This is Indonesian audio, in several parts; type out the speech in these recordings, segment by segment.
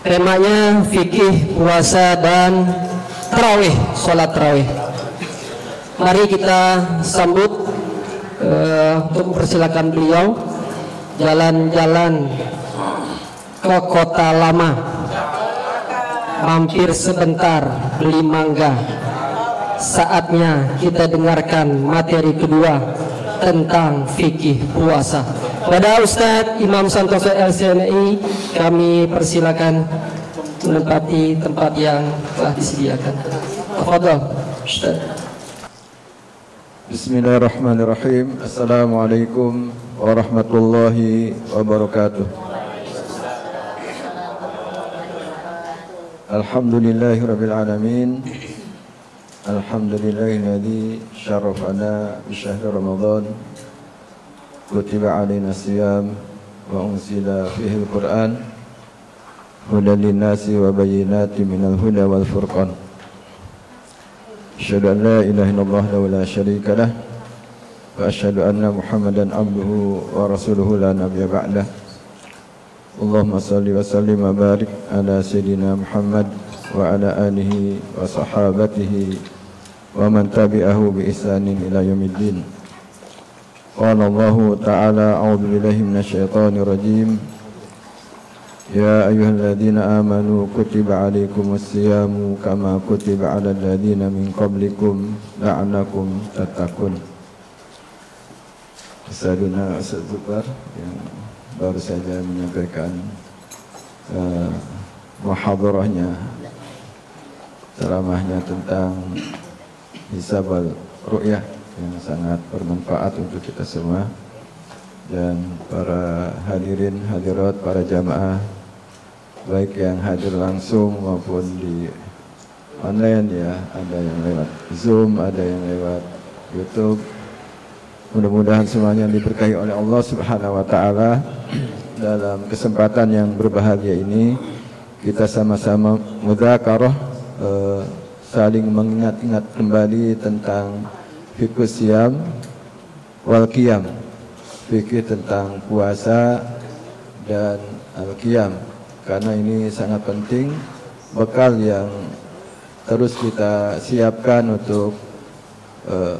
Temanya fikih, puasa, dan tarawih, sholat tarawih. Mari kita sambut untuk mempersilakan beliau jalan-jalan ke Kota Lama, mampir sebentar beli mangga. Saatnya kita dengarkan materi kedua tentang fikih puasa. Pada Ustadz Imam Santoso LCMI, kami persilakan menempati tempat yang telah disediakan. Tafadhol Ustadz. Bismillahirrahmanirrahim. Assalamualaikum warahmatullahi wabarakatuh. Alhamdulillahirabbil alamin. Alhamdulillahilladzi syarafana bi syahri Ramadan. Kutiba alaina siyam wa unzila fihi al-Qur'an hudan lin-nasi wa bayyinatin minal huda wal furqan. Asyhadu an la ilaha illallah wa la syarika lah wa asyhadu anna Muhammadan abduhu wa rasuluhu la nabiyya ba'dah. Allahumma salli wa sallim wa barik ala sayyidina Muhammad wa ala alihi wa sahabatihi wa man tabi'ahu bi ihsanin ila yaumiddin. Qala Allah ta'ala a'udzu billahi minasyaitonir rajim. Ya ayyuhalladzina amanu kutiba 'alaikumus siyamu kama kutiba 'alal ladzina min qablikum la'allakum tattaqun. Ustadzuna Ustadz Zubar yang baru saja menyampaikan muhadarahnya, ceramahnya tentang hisab al-ru'yah yang sangat bermanfaat untuk kita semua, dan para hadirin hadirat, para jamaah baik yang hadir langsung maupun di online ya, ada yang lewat Zoom, ada yang lewat YouTube. Mudah-mudahan semuanya diberkahi oleh Allah Subhanahu wa taala. Dalam kesempatan yang berbahagia ini kita sama-sama mudzakarah, saling mengingat-ingat kembali tentang fikih siyam wal qiyam, fikih tentang puasa dan al-qiyam, karena ini sangat penting, bekal yang terus kita siapkan untuk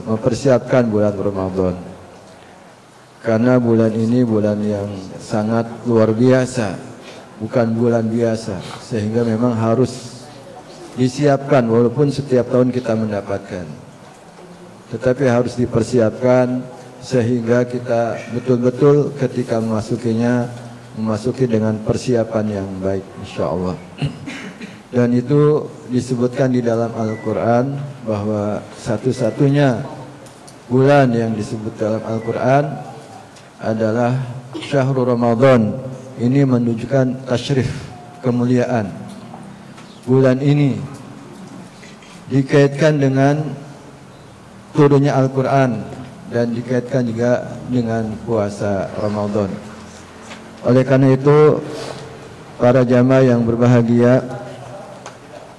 mempersiapkan bulan Ramadan. Karena bulan ini bulan yang sangat luar biasa, bukan bulan biasa, sehingga memang harus disiapkan, walaupun setiap tahun kita mendapatkan, tetapi harus dipersiapkan sehingga kita betul-betul ketika memasukinya memasuki dengan persiapan yang baik, insyaallah. Dan itu disebutkan di dalam Al-Quran bahwa satu-satunya bulan yang disebut dalam Al-Quran adalah Syahrul Ramadan. Ini menunjukkan tasyrif, kemuliaan. Bulan ini dikaitkan dengan turunnya Al-Quran dan dikaitkan juga dengan puasa Ramadan. Oleh karena itu, para jamaah yang berbahagia,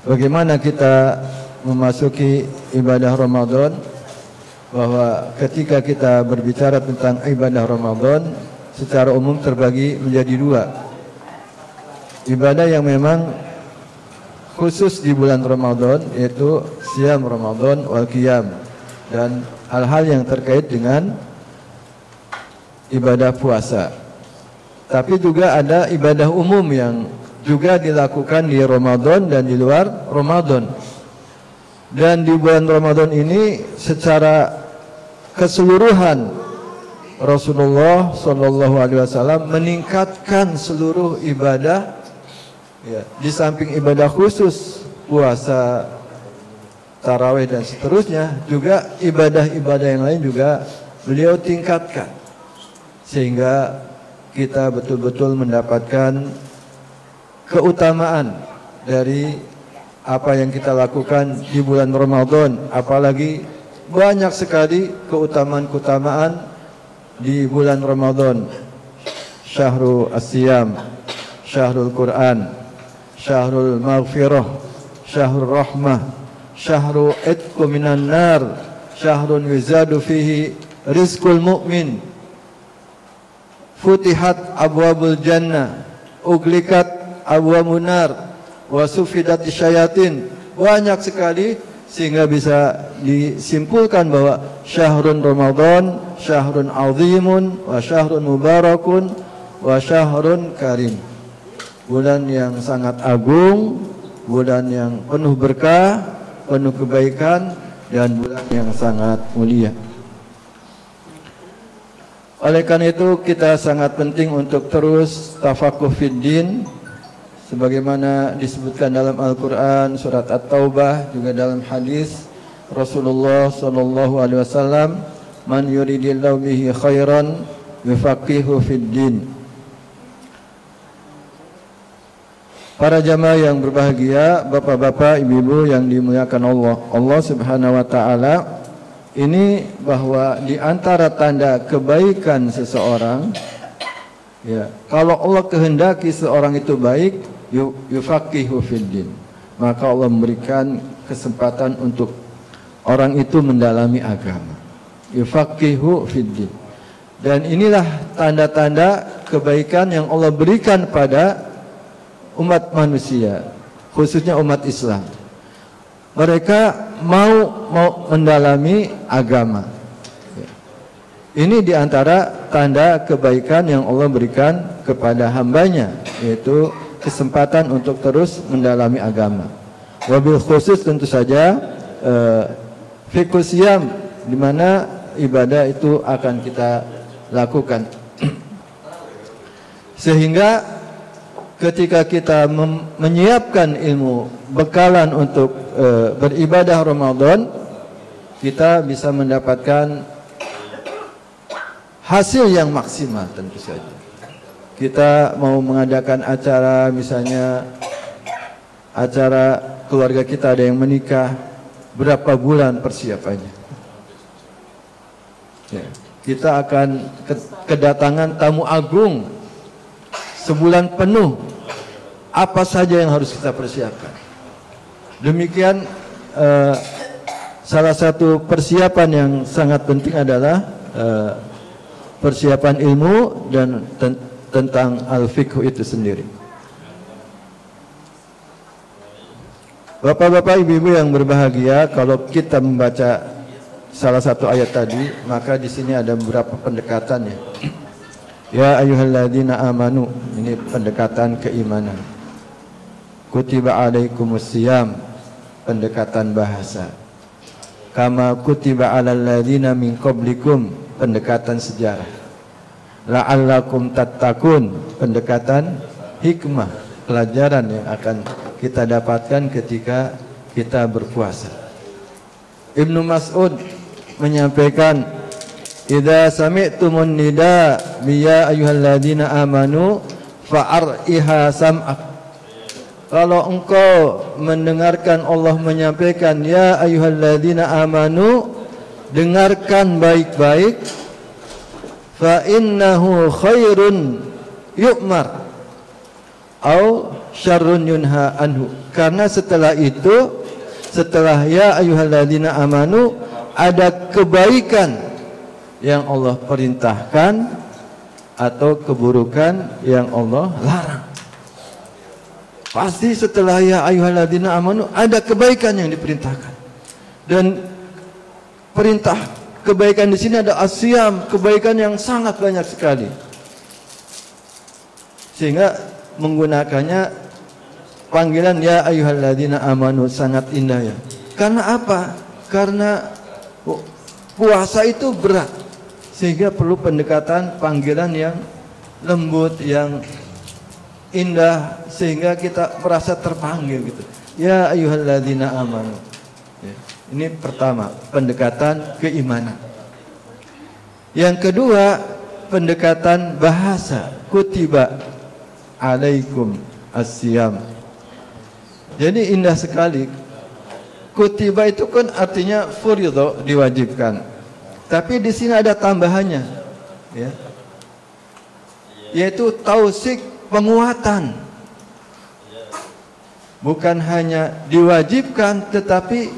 bagaimana kita memasuki ibadah Ramadan, bahwa ketika kita berbicara tentang ibadah Ramadan secara umum terbagi menjadi dua. Ibadah yang memang khusus di bulan Ramadan, yaitu siyam Ramadan wal qiyam, dan hal-hal yang terkait dengan ibadah puasa. Tapi juga ada ibadah umum yang juga dilakukan di Ramadan dan di luar Ramadan. Dan di bulan Ramadan ini secara keseluruhan Rasulullah SAW meningkatkan seluruh ibadah ya, di samping ibadah khusus puasa, tarawih dan seterusnya, juga ibadah-ibadah yang lain juga beliau tingkatkan, sehingga kita betul-betul mendapatkan keutamaan dari apa yang kita lakukan di bulan Ramadan. Apalagi banyak sekali keutamaan-keutamaan di bulan Ramadan. Syahrul As-Siyam, Syahrul Quran, Syahrul Maghfirah, Syahrul Rahmah, Syahrul Itqu minan nar, Syahrun wizadu fihi rizqul mu'min, Futihat abwabul jannah, uglikat abwaabun nar wa sufidati syayatin. Banyak sekali sehingga bisa disimpulkan bahwa syahrun Ramadan syahrun azimun wa syahrun mubarakun wa syahrun karim. Bulan yang sangat agung, bulan yang penuh berkah, penuh kebaikan, dan bulan yang sangat mulia. Oleh karena itu kita sangat penting untuk terus tafakuh fid din, sebagaimana disebutkan dalam Al-Quran surat At-Taubah, juga dalam hadis Rasulullah SAW, man yuridillahu bihi khairan yufaqihu fid din. Para jamaah yang berbahagia, bapak-bapak, ibu-ibu yang dimuliakan Allah, Allah Subhanahu wa taala, ini bahwa di antara tanda kebaikan seseorang, ya, kalau Allah kehendaki seorang itu baik, yufaqihu fiddin, maka Allah memberikan kesempatan untuk orang itu mendalami agama. Yufaqihu fiddin. Dan inilah tanda-tanda kebaikan yang Allah berikan pada umat manusia, khususnya umat Islam. Mereka mau mendalami agama. Ini diantara tanda kebaikan yang Allah berikan kepada hambanya, yaitu kesempatan untuk terus mendalami agama. Wabil khusus tentu saja fiqhus siyam, di mana ibadah itu akan kita lakukan. Sehingga ketika kita menyiapkan ilmu bekalan untuk beribadah Ramadan, kita bisa mendapatkan hasil yang maksimal tentu saja. Kita mau mengadakan acara, misalnya acara keluarga kita ada yang menikah, berapa bulan persiapannya? Ya, kita akan kedatangan tamu agung sebulan penuh. Apa saja yang harus kita persiapkan? Demikian salah satu persiapan yang sangat penting adalah persiapan ilmu dan tentang al-fiqh itu sendiri. Bapak-bapak, ibu-ibu yang berbahagia, kalau kita membaca salah satu ayat tadi, maka di sini ada beberapa pendekatannya. Ya ayyuhalladzina amanu, ini pendekatan keimanan. Kutiba alaikumus siyam, pendekatan bahasa. Kama kutiba alal ladzina min qablikum, pendekatan sejarah. La'allakum tattaqun, pendekatan hikmah, pelajaran yang akan kita dapatkan ketika kita berpuasa. Ibnu Mas'ud menyampaikan, idza sami'tumun nida biya ayyuhalladzina amanu fa'ar'iha sam'ak. Kalau engkau mendengarkan Allah menyampaikan ya ayyuhalladzina amanu, dengarkan baik-baik, fa innahu khairun yu'mar au syarrun yunha anhu. Karena setelah itu, setelah ya ayyuhalladzina amanu, ada kebaikan yang Allah perintahkan atau keburukan yang Allah larang. Pasti setelah ya ayyuhalladzina amanu ada kebaikan yang diperintahkan. Dan perintah kebaikan di sini ada asyam, kebaikan yang sangat banyak sekali. Sehingga menggunakannya panggilan ya ayyuhalladzina amanu sangat indah ya. Karena apa? Karena puasa itu berat, sehingga perlu pendekatan panggilan yang lembut, yang indah, sehingga kita merasa terpanggil gitu. Ya ayyuhalladzina amanu. Ya. Ini pertama, pendekatan keimanan. Yang kedua, pendekatan bahasa. Kutiba alaikum as-siyam. Jadi indah sekali. Kutiba itu kan artinya furido, diwajibkan. Tapi di sini ada tambahannya, ya, yaitu tausik, penguatan. Bukan hanya diwajibkan, tetapi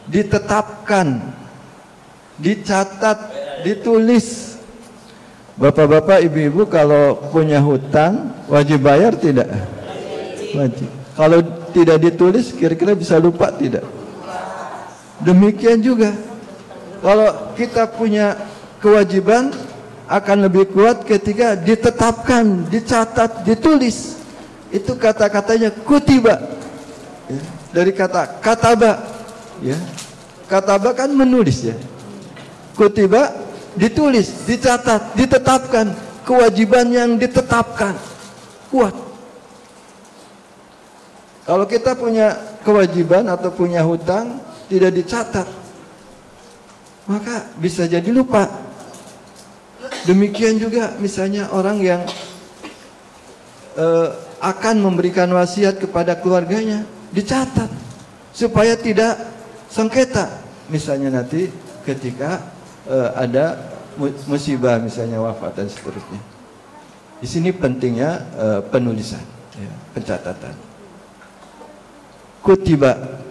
ditetapkan, dicatat, ditulis. Bapak-bapak, ibu-ibu kalau punya hutang wajib bayar tidak? Wajib. Kalau tidak ditulis, kira-kira bisa lupa tidak? Demikian juga, kalau kita punya kewajiban akan lebih kuat ketika ditetapkan, dicatat, ditulis. Itu kata-katanya kutiba, ya. Dari kata kataba, ya. Kataba kan menulis, ya. Kutiba ditulis, dicatat, ditetapkan. Kewajiban yang ditetapkan kuat. Kalau kita punya kewajiban atau punya hutang tidak dicatat, maka bisa jadi lupa. Demikian juga misalnya orang yang akan memberikan wasiat kepada keluarganya, dicatat supaya tidak sengketa. Misalnya nanti ketika ada musibah, misalnya wafat dan seterusnya. Di sini pentingnya penulisan, ya, pencatatan. Kutiba,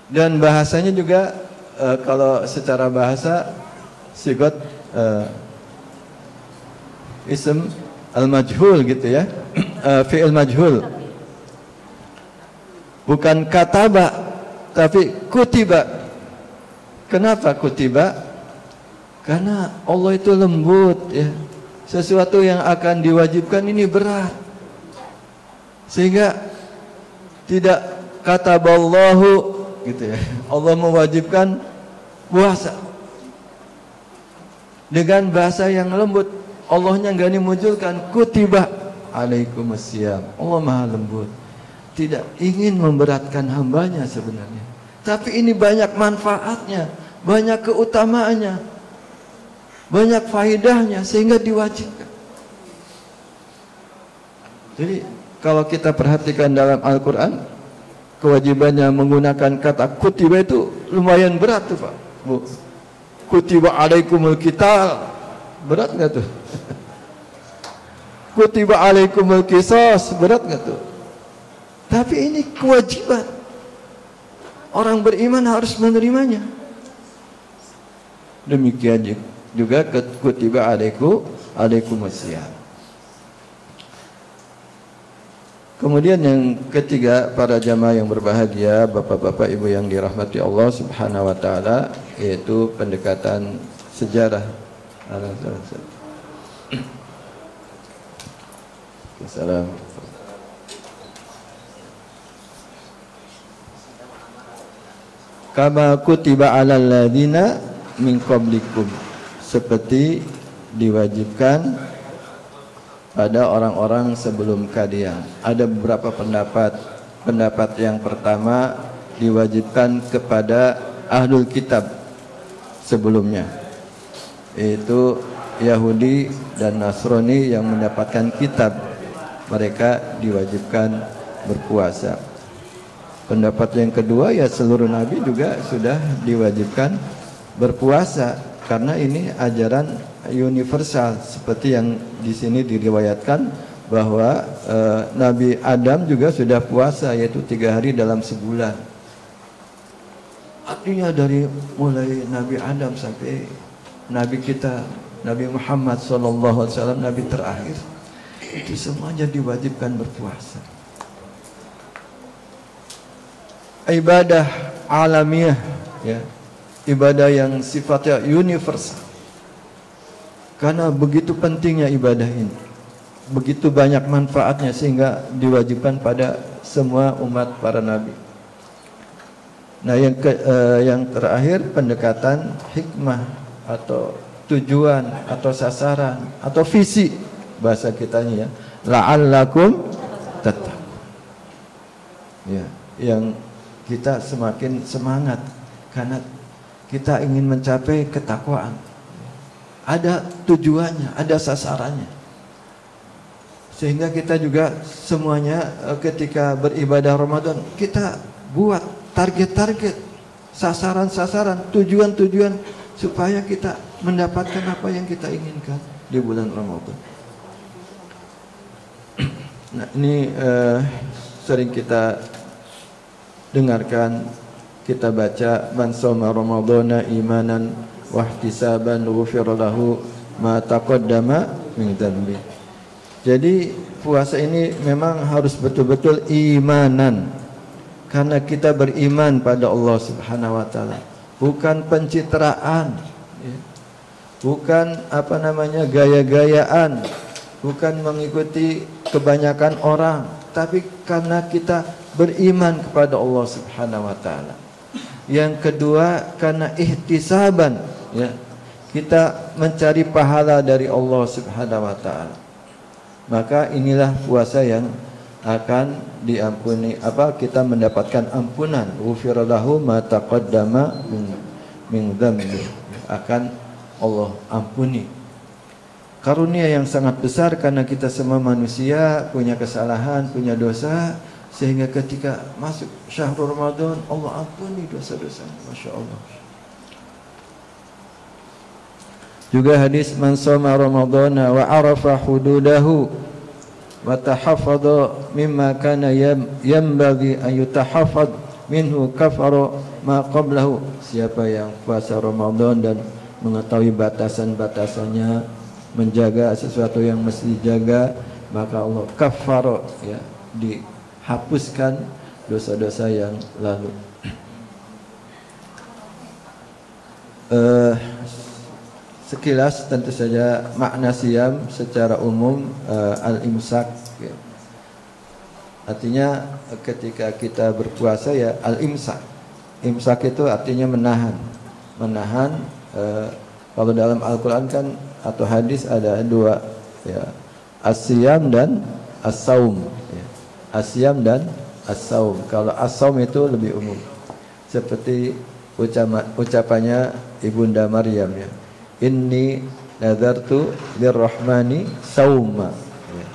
dan bahasanya juga kalau secara bahasa sigot ism al-majhul gitu ya, fi'il majhul, bukan kataba tapi kutiba. Kenapa kutiba? Karena Allah itu lembut, ya. Sesuatu yang akan diwajibkan ini berat, sehingga tidak kataballahu gitu ya. Allah mewajibkan puasa dengan bahasa yang lembut. Allahnya enggak dimunculkan kutiba alaikumusiyam. Allah maha lembut, tidak ingin memberatkan hambanya sebenarnya, tapi ini banyak manfaatnya, banyak keutamaannya, banyak faedahnya, sehingga diwajibkan. Jadi kalau kita perhatikan dalam Al-Quran, kewajibannya menggunakan kata kutiba itu lumayan berat tuh Pak, Bu. Kutiba alaikumul qital, berat nggak tuh? Kutiba alaikumul qisas, berat nggak tuh? Tapi ini kewajiban, orang beriman harus menerimanya. Demikian juga kutiba alaikumusiyam. Kemudian yang ketiga, para jamaah yang berbahagia, bapak-bapak, ibu yang dirahmati Allah Subhanahu wa taala, yaitu pendekatan sejarah. Assalamualaikum. Kama kutiba alal ladina min qablikum, seperti diwajibkan pada orang-orang sebelum kalian. Ada beberapa pendapat. Pendapat yang pertama, diwajibkan kepada ahlul kitab sebelumnya, yaitu Yahudi dan Nasrani yang mendapatkan kitab, mereka diwajibkan berpuasa. Pendapat yang kedua, ya seluruh nabi juga sudah diwajibkan berpuasa, karena ini ajaran universal, seperti yang di sini diriwayatkan bahwa Nabi Adam juga sudah puasa, yaitu 3 hari dalam sebulan. Artinya dari mulai Nabi Adam sampai Nabi kita Nabi Muhammad SAW, Nabi terakhir, itu semuanya diwajibkan berpuasa. Ibadah alamiah, ya, ibadah yang sifatnya universal. Karena begitu pentingnya ibadah ini, begitu banyak manfaatnya, sehingga diwajibkan pada semua umat para nabi. Nah, yang terakhir, pendekatan hikmah atau tujuan atau sasaran atau visi, bahasa kitanya, ya, la'allakum tattaqun. Ya, yang kita semakin semangat karena kita ingin mencapai ketakwaan. Ada tujuannya, ada sasarannya, sehingga kita juga semuanya ketika beribadah Ramadan, kita buat target-target, sasaran-sasaran, tujuan-tujuan, supaya kita mendapatkan apa yang kita inginkan di bulan Ramadan. Nah, ini sering kita dengarkan, kita baca, man shoma ramadhana imanan wa ihtisaban ghufira lahu ma taqaddama min dhanbi. Jadi puasa ini memang harus betul-betul imanan, karena kita beriman pada Allah Subhanahu wa taala, bukan pencitraan, ya. Bukan gaya-gayaan, bukan mengikuti kebanyakan orang, tapi karena kita beriman kepada Allah Subhanahu wa taala. Yang kedua, karena ihtisaban, ya. Kita mencari pahala dari Allah Subhanahu wa taala. Maka inilah puasa yang akan diampuni, kita mendapatkan ampunan, ghufira lahu ma taqaddama min dzambi, akan Allah ampuni. Karunia yang sangat besar, karena kita semua manusia punya kesalahan, punya dosa, sehingga ketika masuk syahrul Ramadan Allah ampuni dosa-dosa. Masya Allah. Juga hadis, man shoma ramadhana wa arafa hududahu wa tahaffadha mimma kana yanbaghi an yutahaffad minhu kafara ma qablahu. Siapa yang puasa Ramadan dan mengetahui batasan-batasannya, menjaga sesuatu yang mesti dijaga, maka Allah kafara, ya, dihapuskan dosa-dosa yang lalu. Sekilas tentu saja makna siam secara umum al-imsak, ya. Artinya ketika kita berpuasa, ya, al-imsak. Imsak itu artinya menahan. Menahan, kalau dalam Al-Quran kan atau hadis ada dua, ya, as-siyam dan as-saum, ya. As-siyam dan as-saum. Kalau as-saum itu lebih umum, seperti ucapannya Ibunda Maryam, ya, inni nadartu lirrahmani sauma, ya.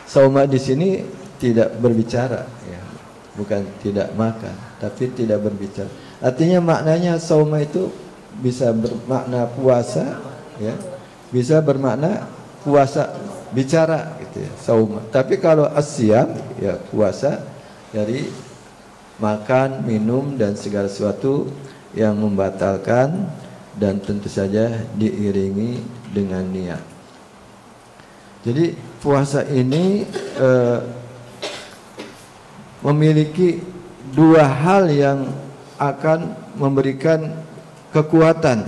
Sauma di sini tidak berbicara, ya, bukan tidak makan, tapi tidak berbicara. Artinya maknanya sauma itu bisa bermakna puasa, ya, bisa bermakna puasa bicara, gitu, ya, sauma. Tapi kalau asyam, ya, puasa dari makan, minum dan segala sesuatu yang membatalkan, dan tentu saja diiringi dengan niat. Jadi puasa ini memiliki dua hal yang akan memberikan kekuatan,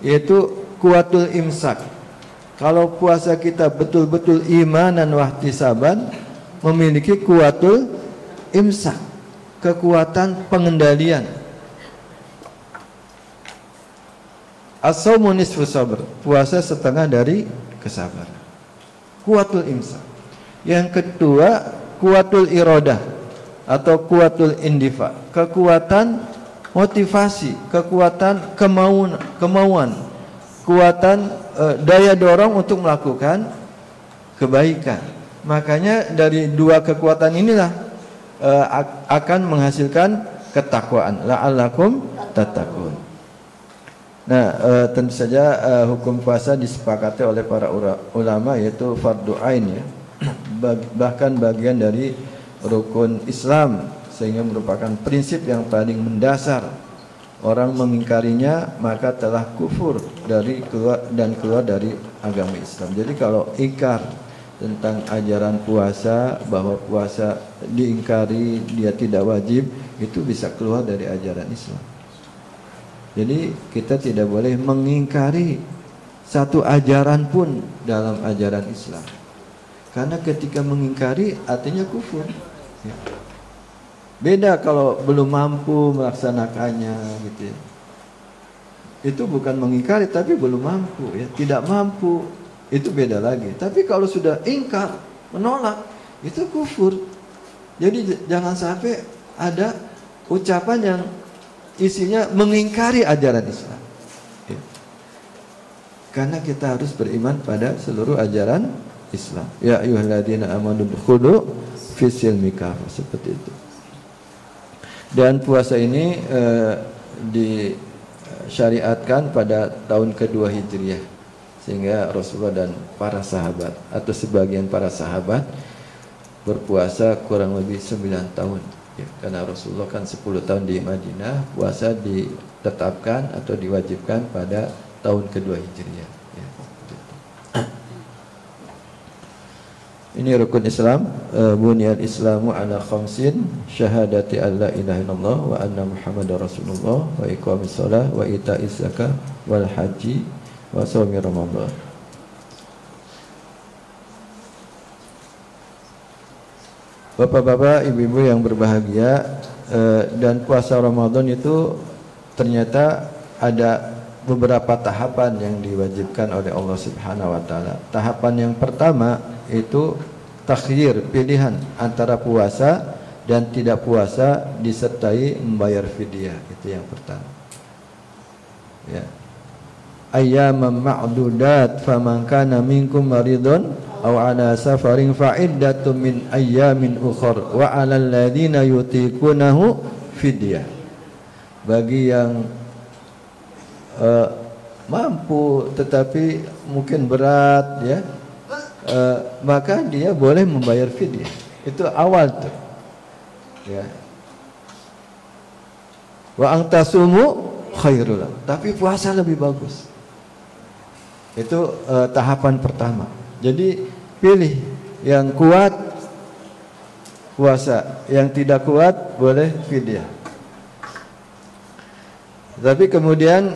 yaitu kuatul imsak. Kalau puasa kita betul-betul imanan wahtisaban, memiliki kuatul imsak, kekuatan pengendalian. As-shaumu nisfu sabr, puasa setengah dari kesabaran. Kuatul imsak. Yang kedua, kuatul iradah atau kuatul indifa, kekuatan motivasi, kekuatan kemauan, kekuatan daya dorong untuk melakukan kebaikan. Makanya dari dua kekuatan inilah akan menghasilkan ketakwaan. La'allakum tattaqun. Nah, tentu saja hukum puasa disepakati oleh para ulama, yaitu fardu ain, ya. Bahkan bagian dari rukun Islam, sehingga merupakan prinsip yang paling mendasar. Orang mengingkarinya maka telah kufur keluar dari agama Islam. Jadi kalau ingkar tentang ajaran puasa, bahwa puasa diingkari, dia tidak wajib, itu bisa keluar dari ajaran Islam. Jadi kita tidak boleh mengingkari satu ajaran pun dalam ajaran Islam, karena ketika mengingkari artinya kufur, ya. Beda kalau belum mampu melaksanakannya, gitu, ya. Itu bukan mengingkari tapi belum mampu, ya. Tidak mampu, itu beda lagi. Tapi kalau sudah ingkar, menolak, itu kufur. Jadi jangan sampai ada ucapan yang isinya mengingkari ajaran Islam, ya. Karena kita harus beriman pada seluruh ajaran Islam. Ya ayyuhalladzina amanu dukhulu fis-silmi kafah, seperti itu. Dan puasa ini disyariatkan pada tahun kedua Hijriah, sehingga Rasulullah dan para sahabat atau sebagian para sahabat berpuasa kurang lebih 9 tahun. Ya, karena Rasulullah kan 10 tahun di Madinah, puasa ditetapkan atau diwajibkan pada tahun kedua Hijriah, ya. Ini rukun Islam. Bunyal Islamu ala khamsin, syahadati alla ilaha illallah wa anna Muhammadar Rasulullah wa iqamis shalah wa ita'iz zakah wal haji wa shaumi Ramadan. Bapak-bapak, ibu-ibu yang berbahagia, dan puasa Ramadan itu ternyata ada beberapa tahapan yang diwajibkan oleh Allah Subhanahu wa taala. Tahapan yang pertama itu takhyir, pilihan antara puasa dan tidak puasa disertai membayar fidyah. Itu yang pertama. Ya. Ayyaman ma'dudat faman kana minkum maridun aw ala safarin fa iddatun min ayyamin ukhra wa 'alal ladzina yutiqunahu fidyah. Bagi yang mampu tetapi mungkin berat, ya, maka dia boleh membayar fidyah. Itu awal tuh, ya. Wa antasumu khairul, tapi puasa lebih bagus. Itu tahapan pertama. Jadi pilih yang kuat puasa, yang tidak kuat boleh fidyah. Tapi kemudian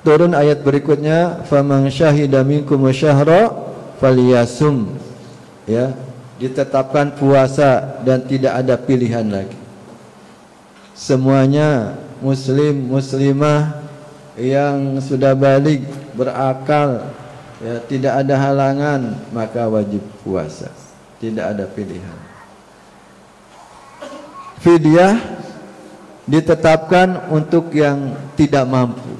turun ayat berikutnya, faman syahida minkum syahra falyasum, ya, ditetapkan puasa dan tidak ada pilihan lagi. Semuanya muslim muslimah yang sudah balik, berakal, ya, tidak ada halangan, maka wajib puasa, tidak ada pilihan. Fidyah ditetapkan untuk yang tidak mampu,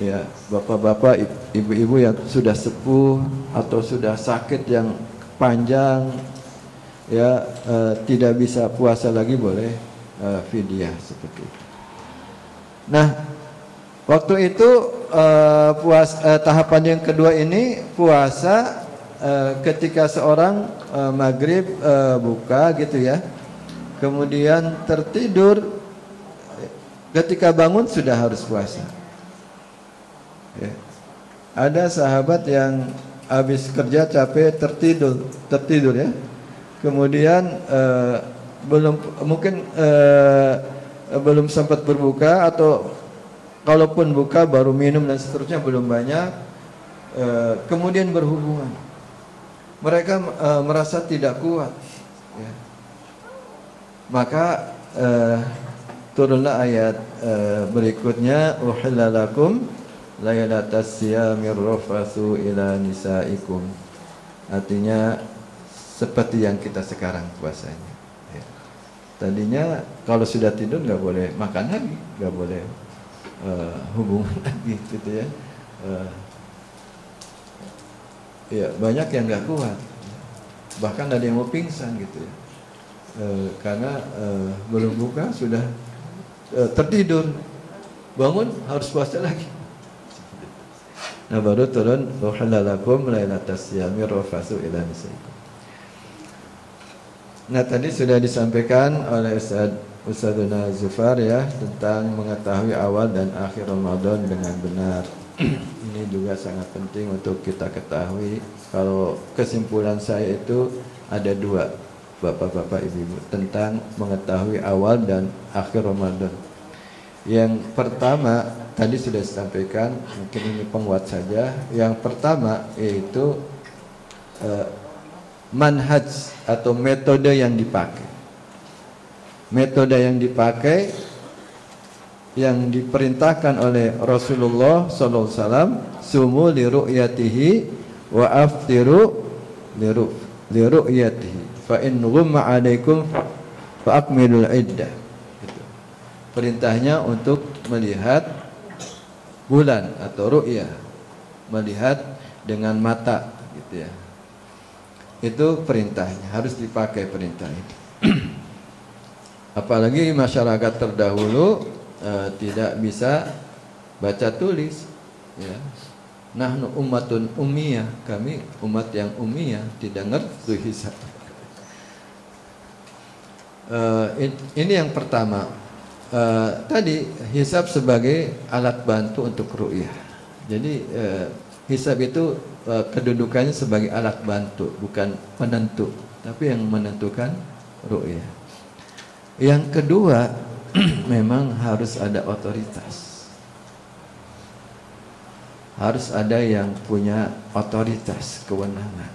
ya, bapak-bapak, ibu-ibu yang sudah sepuh atau sudah sakit yang panjang, ya, tidak bisa puasa lagi, boleh fidyah seperti itu. Nah, waktu itu tahapan yang kedua ini puasa ketika seorang maghrib buka gitu, ya, kemudian tertidur, ketika bangun sudah harus puasa, ya. Ada sahabat yang habis kerja capek tertidur, ya, kemudian belum sempat berbuka, atau kalaupun buka baru minum dan seterusnya, belum banyak, kemudian berhubungan. Mereka merasa tidak kuat, ya. Maka turunlah ayat berikutnya, uhilla lakum lailatas siyamir rafatsu ila nisaikum. Artinya seperti yang kita sekarang puasanya, ya. Tadinya kalau sudah tidur nggak boleh makan lagi, nggak boleh hubungan lagi, gitu, ya. Ya, banyak yang nggak kuat, bahkan ada yang mau pingsan, gitu, ya. Karena belum buka sudah tertidur, bangun harus puasa lagi. Nah, baru turun uhillalakum lailatas siyamir rafatsu ila nisaikum. Nah, tadi sudah disampaikan oleh Ustadzuna Zufar, ya, tentang mengetahui awal dan akhir Ramadan dengan benar. Ini juga sangat penting untuk kita ketahui. Kalau kesimpulan saya itu ada dua, bapak-bapak, ibu-ibu, tentang mengetahui awal dan akhir Ramadan. Yang pertama tadi sudah disampaikan, mungkin ini penguat saja. Yang pertama yaitu manhaj atau metode yang dipakai. Metode yang dipakai yang diperintahkan oleh Rasulullah sallallahu alaihi wasallam, sumu li ru'yatihi wa aftiru li ru'yatihi fa in ghumma 'alaikum fa akmilul iddah. Gitu. Perintahnya untuk melihat bulan atau ru'yah, melihat dengan mata, gitu, ya. Itu perintahnya, harus dipakai perintah itu. Apalagi masyarakat terdahulu tidak bisa baca tulis, ya. Nahnu ummatun ummiyah, kami umat yang ummiyah, tidak ngerti hisab. Ini yang pertama. Tadi hisab sebagai alat bantu untuk ru'yah. Jadi Hisab itu kedudukannya sebagai alat bantu, bukan penentu, tapi yang menentukan ru'yah. Yang kedua, memang harus ada otoritas. Harus ada yang punya otoritas, kewenangan.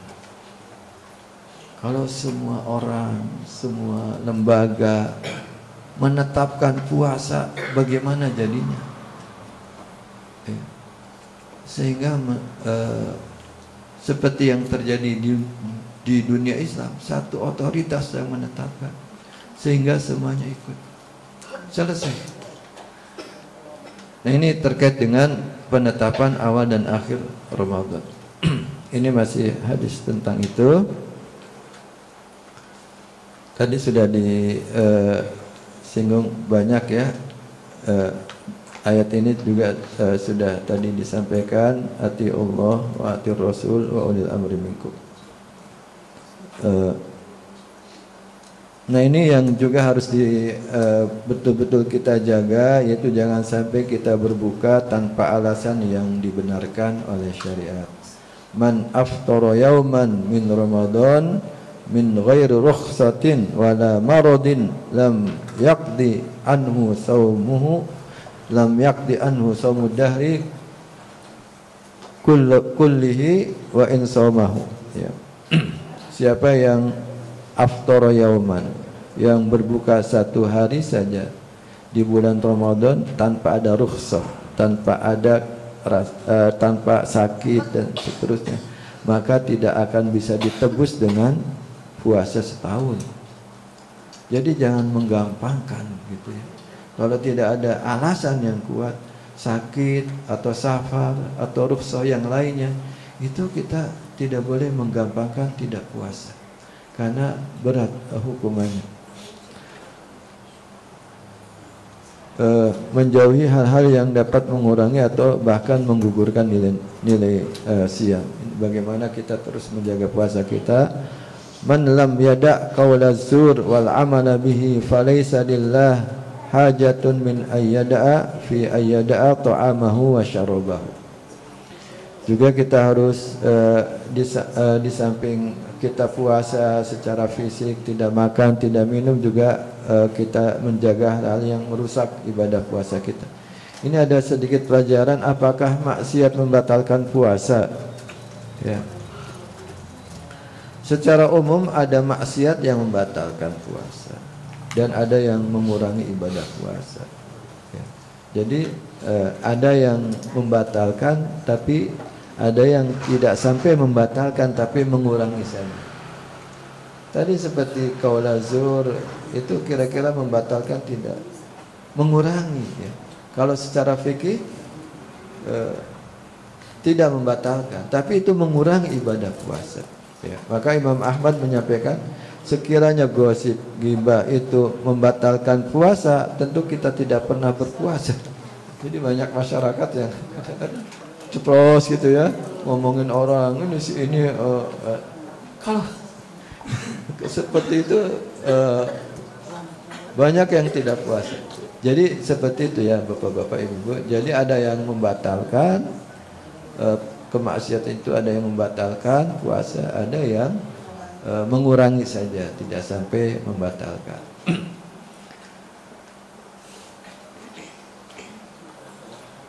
Kalau semua orang, semua lembaga menetapkan puasa, bagaimana jadinya? Sehingga seperti yang terjadi di dunia Islam, satu otoritas yang menetapkan, sehingga semuanya ikut. Selesai. Nah, ini terkait dengan penetapan awal dan akhir Ramadan. Ini masih hadis tentang itu. Tadi sudah disinggung banyak ya. Ayat ini juga sudah tadi disampaikan, ati Allah wa ati Rasul wa ulil amri minkum. Nah, ini yang juga harus betul-betul kita jaga, yaitu jangan sampai kita berbuka tanpa alasan yang dibenarkan oleh syariat. Man aftara yauman min Ramadan min ghairi rukhsatin wala maradin lam yaqdi anhu saumuhu lam yaqdi anhu saumud dahri kullihi wa in saumahu. Ya. Siapa yang aftara yauman, yang berbuka satu hari saja di bulan Ramadan tanpa ada rukhsah, tanpa sakit dan seterusnya, maka tidak akan bisa ditebus dengan puasa setahun. Jadi jangan menggampangkan gitu ya. Kalau tidak ada alasan yang kuat, sakit atau safar atau rukhsah yang lainnya, itu kita tidak boleh menggampangkan tidak puasa, karena berat hukumannya. Menjauhi hal-hal yang dapat mengurangi atau bahkan menggugurkan nilai siam. Bagaimana kita terus menjaga puasa kita. Man lam yada' qawla zur wal amala bihi falaysa lillah hajatun min ayyada'a fi ayyada'a ta'amahu wa syarabahu. Juga kita harus di samping kita puasa secara fisik, tidak makan, tidak minum, juga kita menjaga hal yang merusak ibadah puasa kita. Ini ada sedikit pelajaran, apakah maksiat membatalkan puasa? Ya. Secara umum ada maksiat yang membatalkan puasa dan ada yang mengurangi ibadah puasa. Ya. Jadi ada yang membatalkan, tapi ada yang tidak sampai membatalkan tapi mengurangi saja. Tadi seperti qaula zur itu kira-kira membatalkan, tidak, mengurangi ya. Kalau secara fikih tidak membatalkan, tapi itu mengurangi ibadah puasa ya. Maka Imam Ahmad menyampaikan, sekiranya gosip, ghibah itu membatalkan puasa, tentu kita tidak pernah berpuasa. Jadi banyak masyarakat yang ceplos gitu ya, ngomongin orang ini kalau seperti itu banyak yang tidak puasa. Jadi seperti itu ya Bapak-bapak Ibu. Jadi ada yang membatalkan kemaksiatan itu, ada yang membatalkan puasa, ada yang mengurangi saja, tidak sampai membatalkan.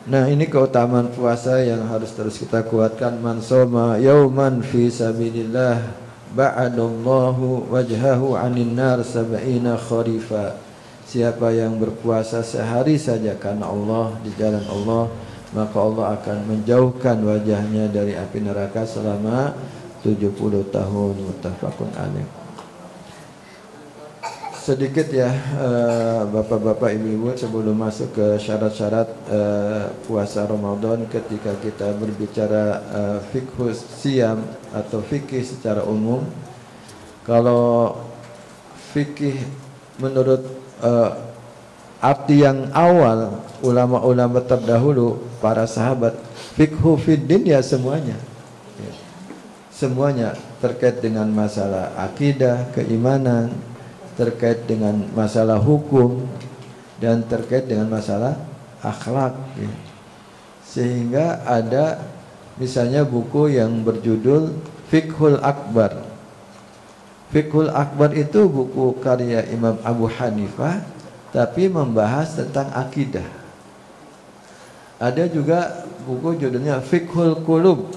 Nah, ini keutamaan puasa yang harus terus kita kuatkan. Man soma yauman fi sabilillah ba'adallahu wajhahu 'anil nar sab'ina kharifa. Siapa yang berpuasa sehari saja karena Allah, di jalan Allah, maka Allah akan menjauhkan wajahnya dari api neraka selama 70 tahun. Muttafaqun alaih. Sedikit ya Bapak-bapak Ibu-ibu, sebelum masuk ke syarat-syarat puasa Ramadan, ketika kita berbicara fikih siam atau fikih secara umum. Kalau fikih menurut arti yang awal ulama-ulama terdahulu, para sahabat, fikhu fiddin ya semuanya. Semuanya terkait dengan masalah akidah, keimanan, terkait dengan masalah hukum, dan terkait dengan masalah akhlak ya. Sehingga ada misalnya buku yang berjudul Fiqhul Akbar. Fiqhul Akbar itu buku karya Imam Abu Hanifah, tapi membahas tentang akidah. Ada juga buku judulnya Fiqhul Qulub,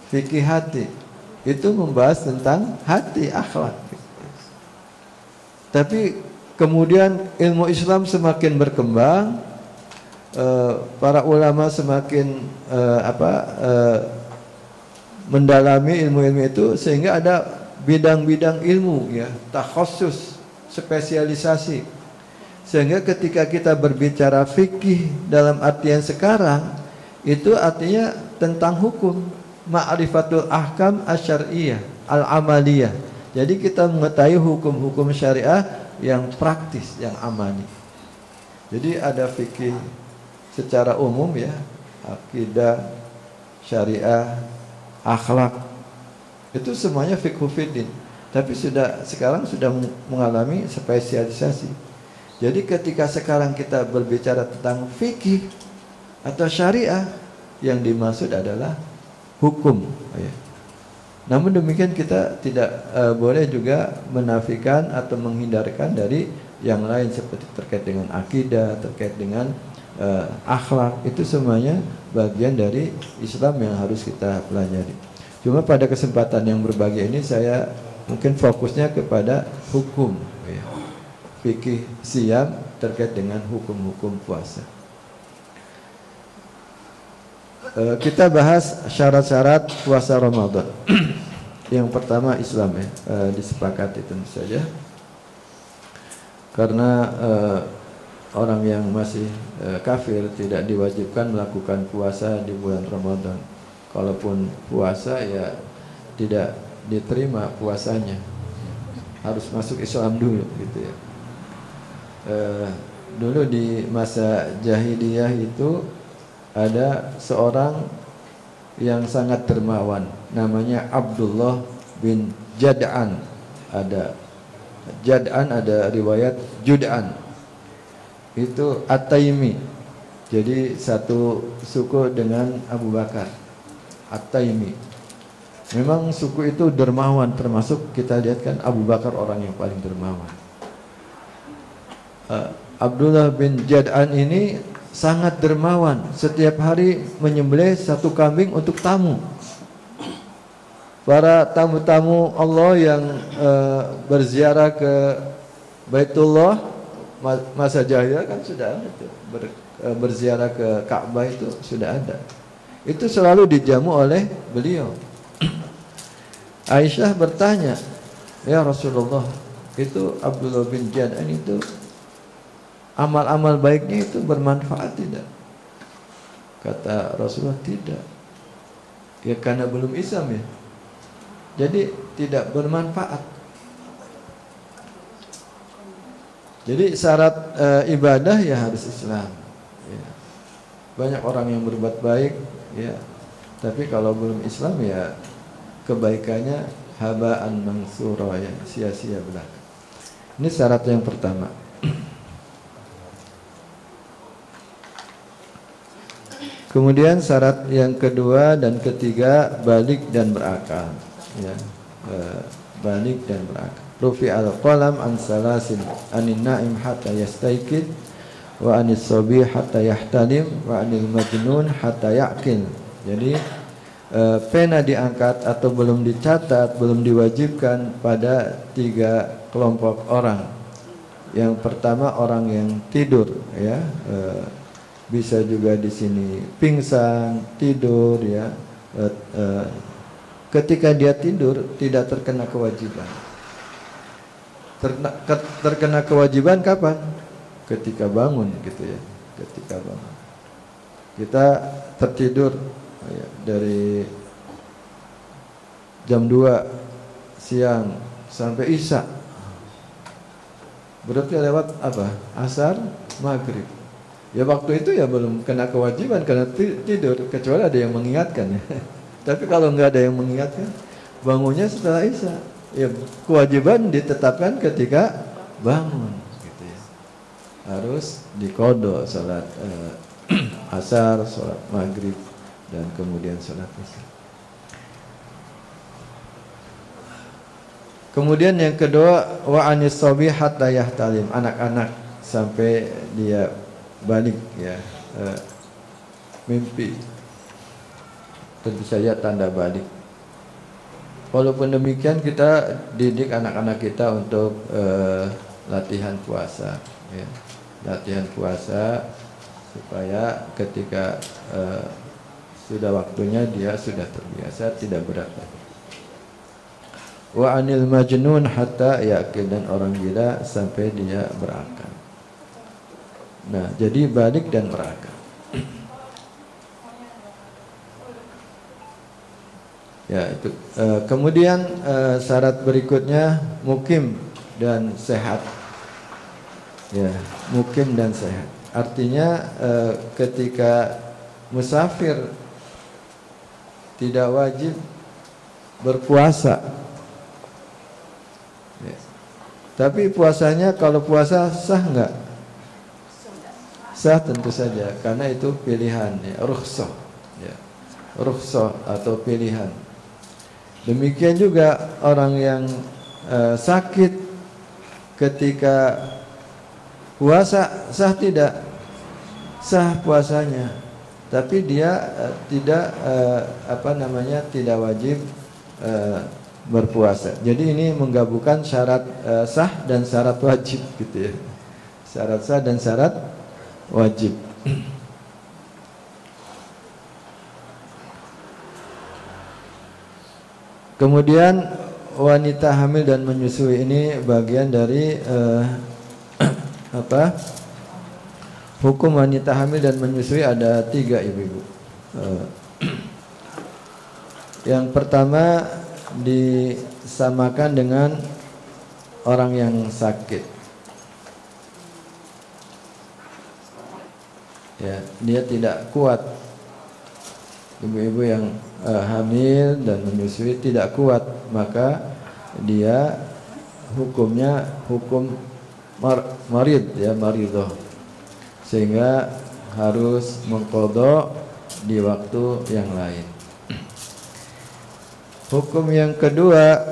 fikih hati. Itu membahas tentang hati, akhlak. Tapi kemudian ilmu Islam semakin berkembang, para ulama semakin mendalami ilmu-ilmu itu, sehingga ada bidang-bidang ilmu, ya, takhassus, spesialisasi. Sehingga ketika kita berbicara fikih dalam artian sekarang, itu artinya tentang hukum, ma'rifatul ahkam asyariyah, al-amaliyah. Jadi kita mengetahui hukum-hukum syariah yang praktis, yang amali. Jadi ada fikih secara umum, ya, akidah, syariah, akhlak. Itu semuanya fiqhu fiddin. Tapi sekarang sudah mengalami spesialisasi. Jadi ketika sekarang kita berbicara tentang fikih atau syariah, yang dimaksud adalah hukum, ya. Namun demikian kita tidak boleh juga menafikan atau menghindarkan dari yang lain, seperti terkait dengan akidah, terkait dengan akhlak. Itu semuanya bagian dari Islam yang harus kita pelajari. Cuma pada kesempatan yang berbahagia ini saya mungkin fokusnya kepada hukum, ya. Fikih siyam terkait dengan hukum-hukum puasa. Kita bahas syarat-syarat puasa Ramadan. Yang pertama Islam, ya, disepakati tentu saja. Karena orang yang masih kafir tidak diwajibkan melakukan puasa di bulan Ramadan. Kalaupun puasa, ya tidak diterima puasanya, harus masuk Islam dulu, gitu ya. Dulu di masa jahiliyah itu ada seorang yang sangat dermawan, namanya Abdullah bin Jad'an. Ada Jad'an, ada riwayat Jud'an. Itu At-Taimi. Jadi satu suku dengan Abu Bakar, At-Taimi. Memang suku itu dermawan, termasuk kita lihat kan Abu Bakar orang yang paling dermawan. Abdullah bin Jad'an ini sangat dermawan. Setiap hari menyembelih satu kambing untuk tamu. Para tamu-tamu Allah yang berziarah ke Baitullah, masa jahiliyah kan sudah ada tuh. Berziarah ke Ka'bah itu sudah ada. Itu selalu dijamu oleh beliau. Aisyah bertanya, "Ya Rasulullah, itu Abdullah bin Jad'an itu amal-amal baiknya itu bermanfaat tidak?" Kata Rasulullah, "Tidak." Ya karena belum Islam, ya. Jadi tidak bermanfaat. Jadi syarat ibadah ya harus Islam, ya. Banyak orang yang berbuat baik, ya, tapi kalau belum Islam, ya kebaikannya haba'an mansura, ya, sia-sia belaka. Ini syarat yang pertama. Kemudian syarat yang kedua dan ketiga, balik dan berakal, ya, balik dan berakal. Rufi al-qalam an salasin anin na'im hatta yastaiqid wa anis sabi hatta yahtalim wa anil majnun hatta yaqil. Jadi pena diangkat atau belum dicatat, belum diwajibkan pada 3 kelompok orang. Yang pertama orang yang tidur, ya, bisa juga di sini pingsan, tidur, ya. Ketika dia tidur tidak terkena kewajiban. Terkena kewajiban kapan? Ketika bangun, gitu ya. Ketika bangun. Kita tertidur, ya, dari jam 2 siang sampai Isya. Berarti lewat apa? Asar, maghrib. Ya waktu itu ya belum kena kewajiban karena tidur, kecuali ada yang mengingatkan, ya. Tapi kalau nggak ada yang mengingatkan, bangunnya setelah Isya. Ya kewajiban ditetapkan ketika bangun, gitu ya. Harus diqadha salat asar, salat maghrib. dan kemudian sholat isya. Kemudian yang kedua, wa anis sabi hatta yahtalim, anak-anak sampai dia balik, ya, mimpi, tentu saja tanda balik. Walaupun demikian kita didik anak-anak kita untuk latihan puasa, ya. Latihan puasa supaya ketika sudah waktunya dia sudah terbiasa, tidak berat lagi. Wa anil majnun hatta yaqil, dan orang gila sampai dia berakal. Nah, jadi balik dan berakal. Ya, itu. Kemudian syarat berikutnya mukim dan sehat. Ya, mukim dan sehat. Artinya ketika musafir tidak wajib berpuasa. Ya. Tapi puasanya, kalau puasa sah enggak? Sah tentu saja, karena itu pilihan, ya, rukhsah, ya. Rukhsah atau pilihan. Demikian juga orang yang sakit ketika puasa, sah tidak? Sah puasanya, tapi dia tidak tidak wajib berpuasa. Jadi ini menggabungkan syarat sah dan syarat wajib, gitu ya. Syarat sah dan syarat wajib. Kemudian wanita hamil dan menyusui ini bagian dari hukum wanita hamil dan menyusui ada 3, ibu-ibu. Yang pertama, disamakan dengan orang yang sakit. Ya, dia tidak kuat. Ibu-ibu yang hamil dan menyusui tidak kuat, maka dia hukumnya hukum marid, ya, maridoh, sehingga harus mengqadha di waktu yang lain. Hukum yang kedua,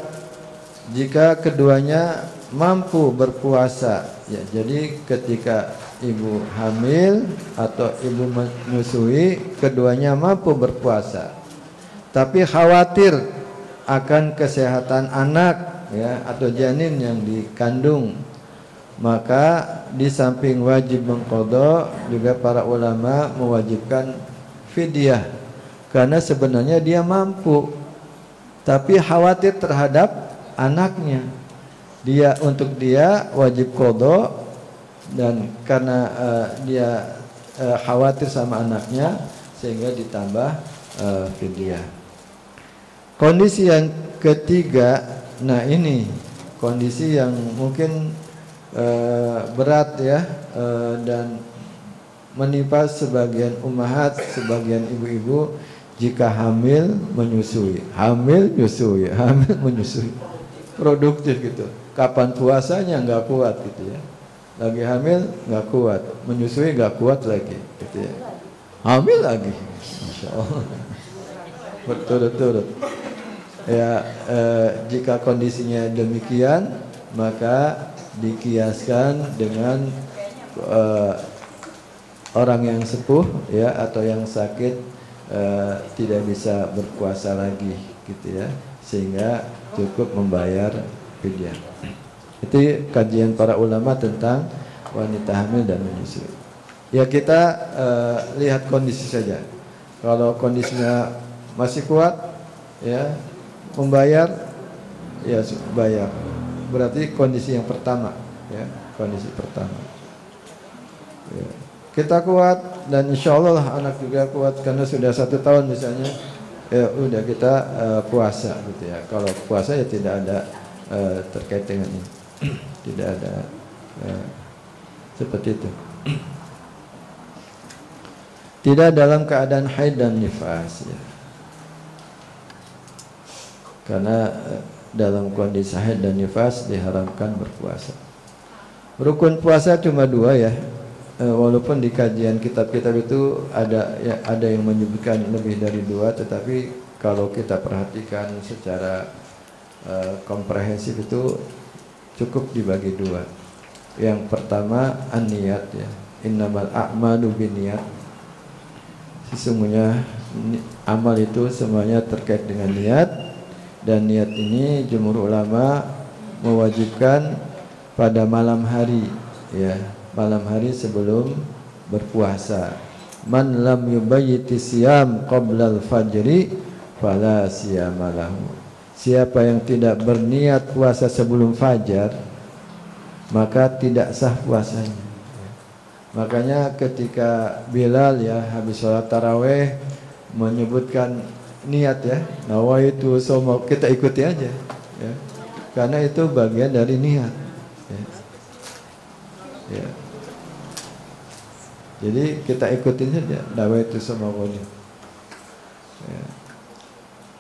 jika keduanya mampu berpuasa, ya, jadi ketika ibu hamil atau ibu menyusui, keduanya mampu berpuasa, tapi khawatir akan kesehatan anak, ya, atau janin yang dikandung, maka di samping wajib mengqadha, juga para ulama mewajibkan fidyah, karena sebenarnya dia mampu, tapi khawatir terhadap anaknya. Untuk dia wajib qadha, dan karena dia khawatir sama anaknya, sehingga ditambah fidyah. Kondisi yang ketiga, nah ini kondisi yang mungkin berat, ya, dan menimpa sebagian ummahat, sebagian ibu-ibu jika hamil menyusui, hamil menyusui, hamil menyusui, produktif gitu. Kapan puasanya nggak kuat, gitu ya. Lagi hamil nggak kuat, menyusui nggak kuat lagi, gitu ya. Hamil lagi, Masya Allah, berturut-turut. Ya, jika kondisinya demikian, maka dikiaskan dengan orang yang sepuh, ya, atau yang sakit, tidak bisa berpuasa lagi, gitu ya, sehingga cukup membayar fidyah. Itu kajian para ulama tentang wanita hamil dan menyusui. Ya, kita lihat kondisi saja. Kalau kondisinya masih kuat, ya, membayar, ya, bayar. Berarti kondisi yang pertama, ya, kondisi pertama. Ya. Kita kuat, dan insya Allah anak juga kuat, karena sudah 1 tahun misalnya, ya udah kita puasa, gitu ya. Kalau puasa ya tidak ada terkait dengan ini, tidak ada seperti itu. Tidak dalam keadaan haid dan nifas, ya. Karena dalam kondisi haid dan nifas diharamkan berpuasa. Rukun puasa cuma 2, ya. walaupun di kajian kitab-kitab itu ada yang menyebutkan lebih dari 2, tetapi kalau kita perhatikan secara komprehensif itu cukup dibagi 2. Yang pertama an-niyat ya. Innamal a'malu binniyat. Sesungguhnya amal itu semuanya terkait dengan niat, dan niat ini jumhur ulama mewajibkan pada malam hari ya, malam hari sebelum berpuasa. Man lam yubayyiti siyam qabla al-fajri fala siyama lahu. Siapa yang tidak berniat puasa sebelum fajar, maka tidak sah puasanya. Makanya ketika Bilal ya habis sholat taraweh menyebutkan niat ya, nawaitu soma, kita ikuti aja ya. Karena itu bagian dari niat ya. Ya. Jadi kita ikutin saja nawaitu soma ya.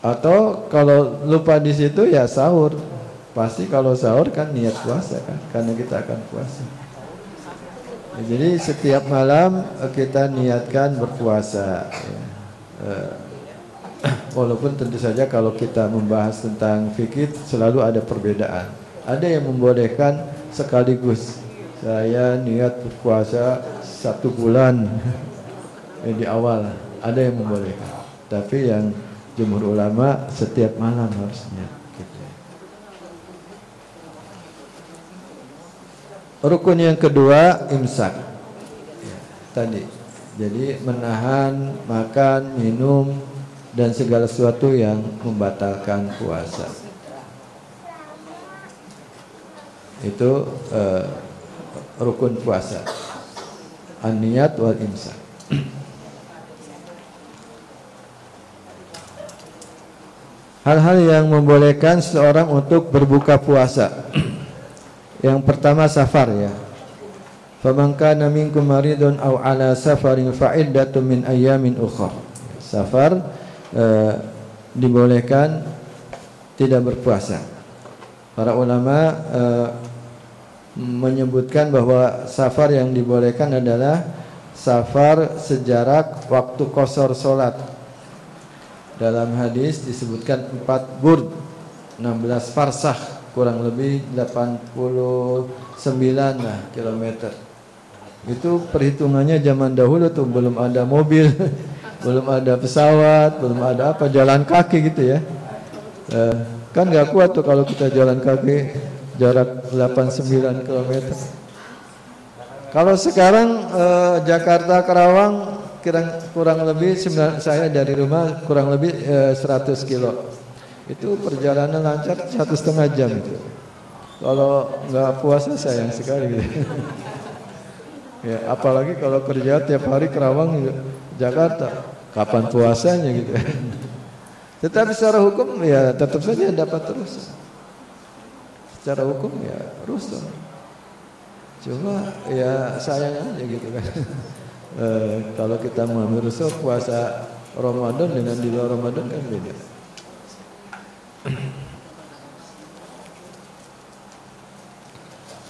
Atau kalau lupa di situ ya sahur. Pasti kalau sahur kan niat puasa kan, karena kita akan puasa. Ya, jadi setiap malam kita niatkan berpuasa. Ya. Walaupun tentu saja kalau kita membahas tentang fikih selalu ada perbedaan. Ada yang membolehkan sekaligus. Saya niat berpuasa 1 bulan di awal. Ada yang membolehkan. Tapi yang jumhur ulama setiap malam harusnya gitu. Rukun yang kedua imsak ya, tadi. Jadi menahan makan, minum dan segala sesuatu yang membatalkan puasa. Itu rukun puasa. An-niyat wal imsak. Hal-hal yang membolehkan seseorang untuk berbuka puasa. Yang pertama safar ya. Faman kana minkum maridun aw ala safarin fa iddatun min ayyamin ukhra. Safar dibolehkan tidak berpuasa. Para ulama menyebutkan bahwa safar yang dibolehkan adalah safar sejarak waktu qasar salat. Dalam hadis disebutkan 4 burd, 16 farsakh, kurang lebih 89 lah kilometer. Itu perhitungannya zaman dahulu tuh belum ada mobil, belum ada pesawat, belum ada apa, jalan kaki gitu ya. Kan nggak kuat tuh kalau kita jalan kaki jarak 89 kilometer. Kalau sekarang Jakarta Karawang kurang lebih saya dari rumah kurang lebih 100 kilo. Itu perjalanan lancar 1,5 jam itu. Kalau nggak puasa sayang sekali gitu. Ya, apalagi kalau kerja tiap hari Karawang Jakarta, kapan puasanya gitu. Tetapi secara hukum ya tetap saja dapat terus. Secara hukum ya rusak. Cuma ya sayang aja gitu kan. Kalau kita mengambil rusak puasa Ramadan dengan di luar Ramadan kan beda.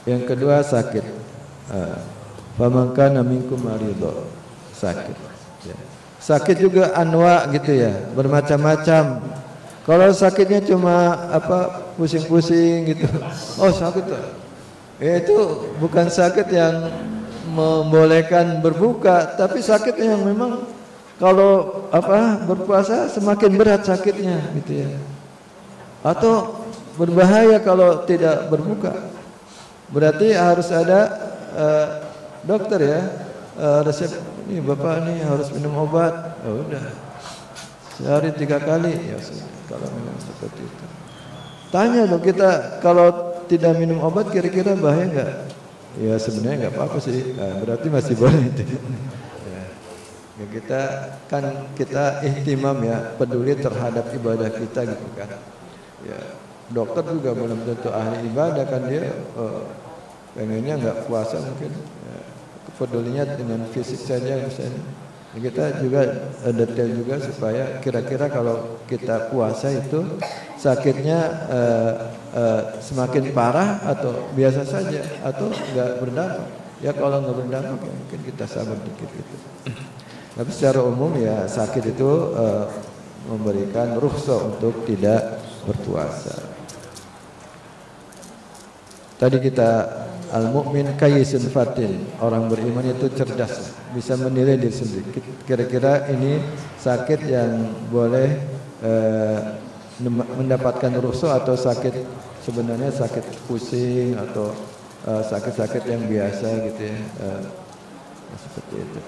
Yang kedua sakit. Faman kana minkum maridun, sakit. Ya. Sakit juga anwa gitu ya, bermacam-macam. Kalau sakitnya cuma apa pusing-pusing gitu, oh sakit tuh. Itu bukan sakit yang membolehkan berbuka, tapi sakit yang memang kalau apa berpuasa semakin berat sakitnya gitu ya. Atau berbahaya kalau tidak berbuka. Berarti harus ada dokter ya, resep ini bapak nih harus minum obat. Oh, udah sehari 3 kali ya kalau memang seperti itu. Tanya dong kita, kalau tidak minum obat kira-kira bahaya nggak? Ya sebenarnya nggak apa-apa sih, berarti masih boleh itu. Ya, kita ihtimam ya, peduli terhadap ibadah kita gitu kan. Ya dokter juga belum tentu ahli ibadah kan, dia pengennya nggak puasa mungkin. Ya, pedulinya dengan fisik saja misalnya. Ya, kita juga detail juga supaya kira-kira kalau kita puasa itu sakitnya semakin parah atau biasa saja atau nggak berdampak. Ya kalau nggak berdampak ya mungkin kita sabar dikit gitu. Tapi secara umum ya sakit itu memberikan rukhsah untuk tidak berpuasa. Tadi kita al-mu'min kayyisun fatin, orang beriman itu cerdas, bisa menilai diri sendiri. Kira-kira ini sakit yang boleh mendapatkan rukhsah atau sakit sebenarnya sakit pusing atau sakit-sakit yang biasa gitu ya, seperti itu.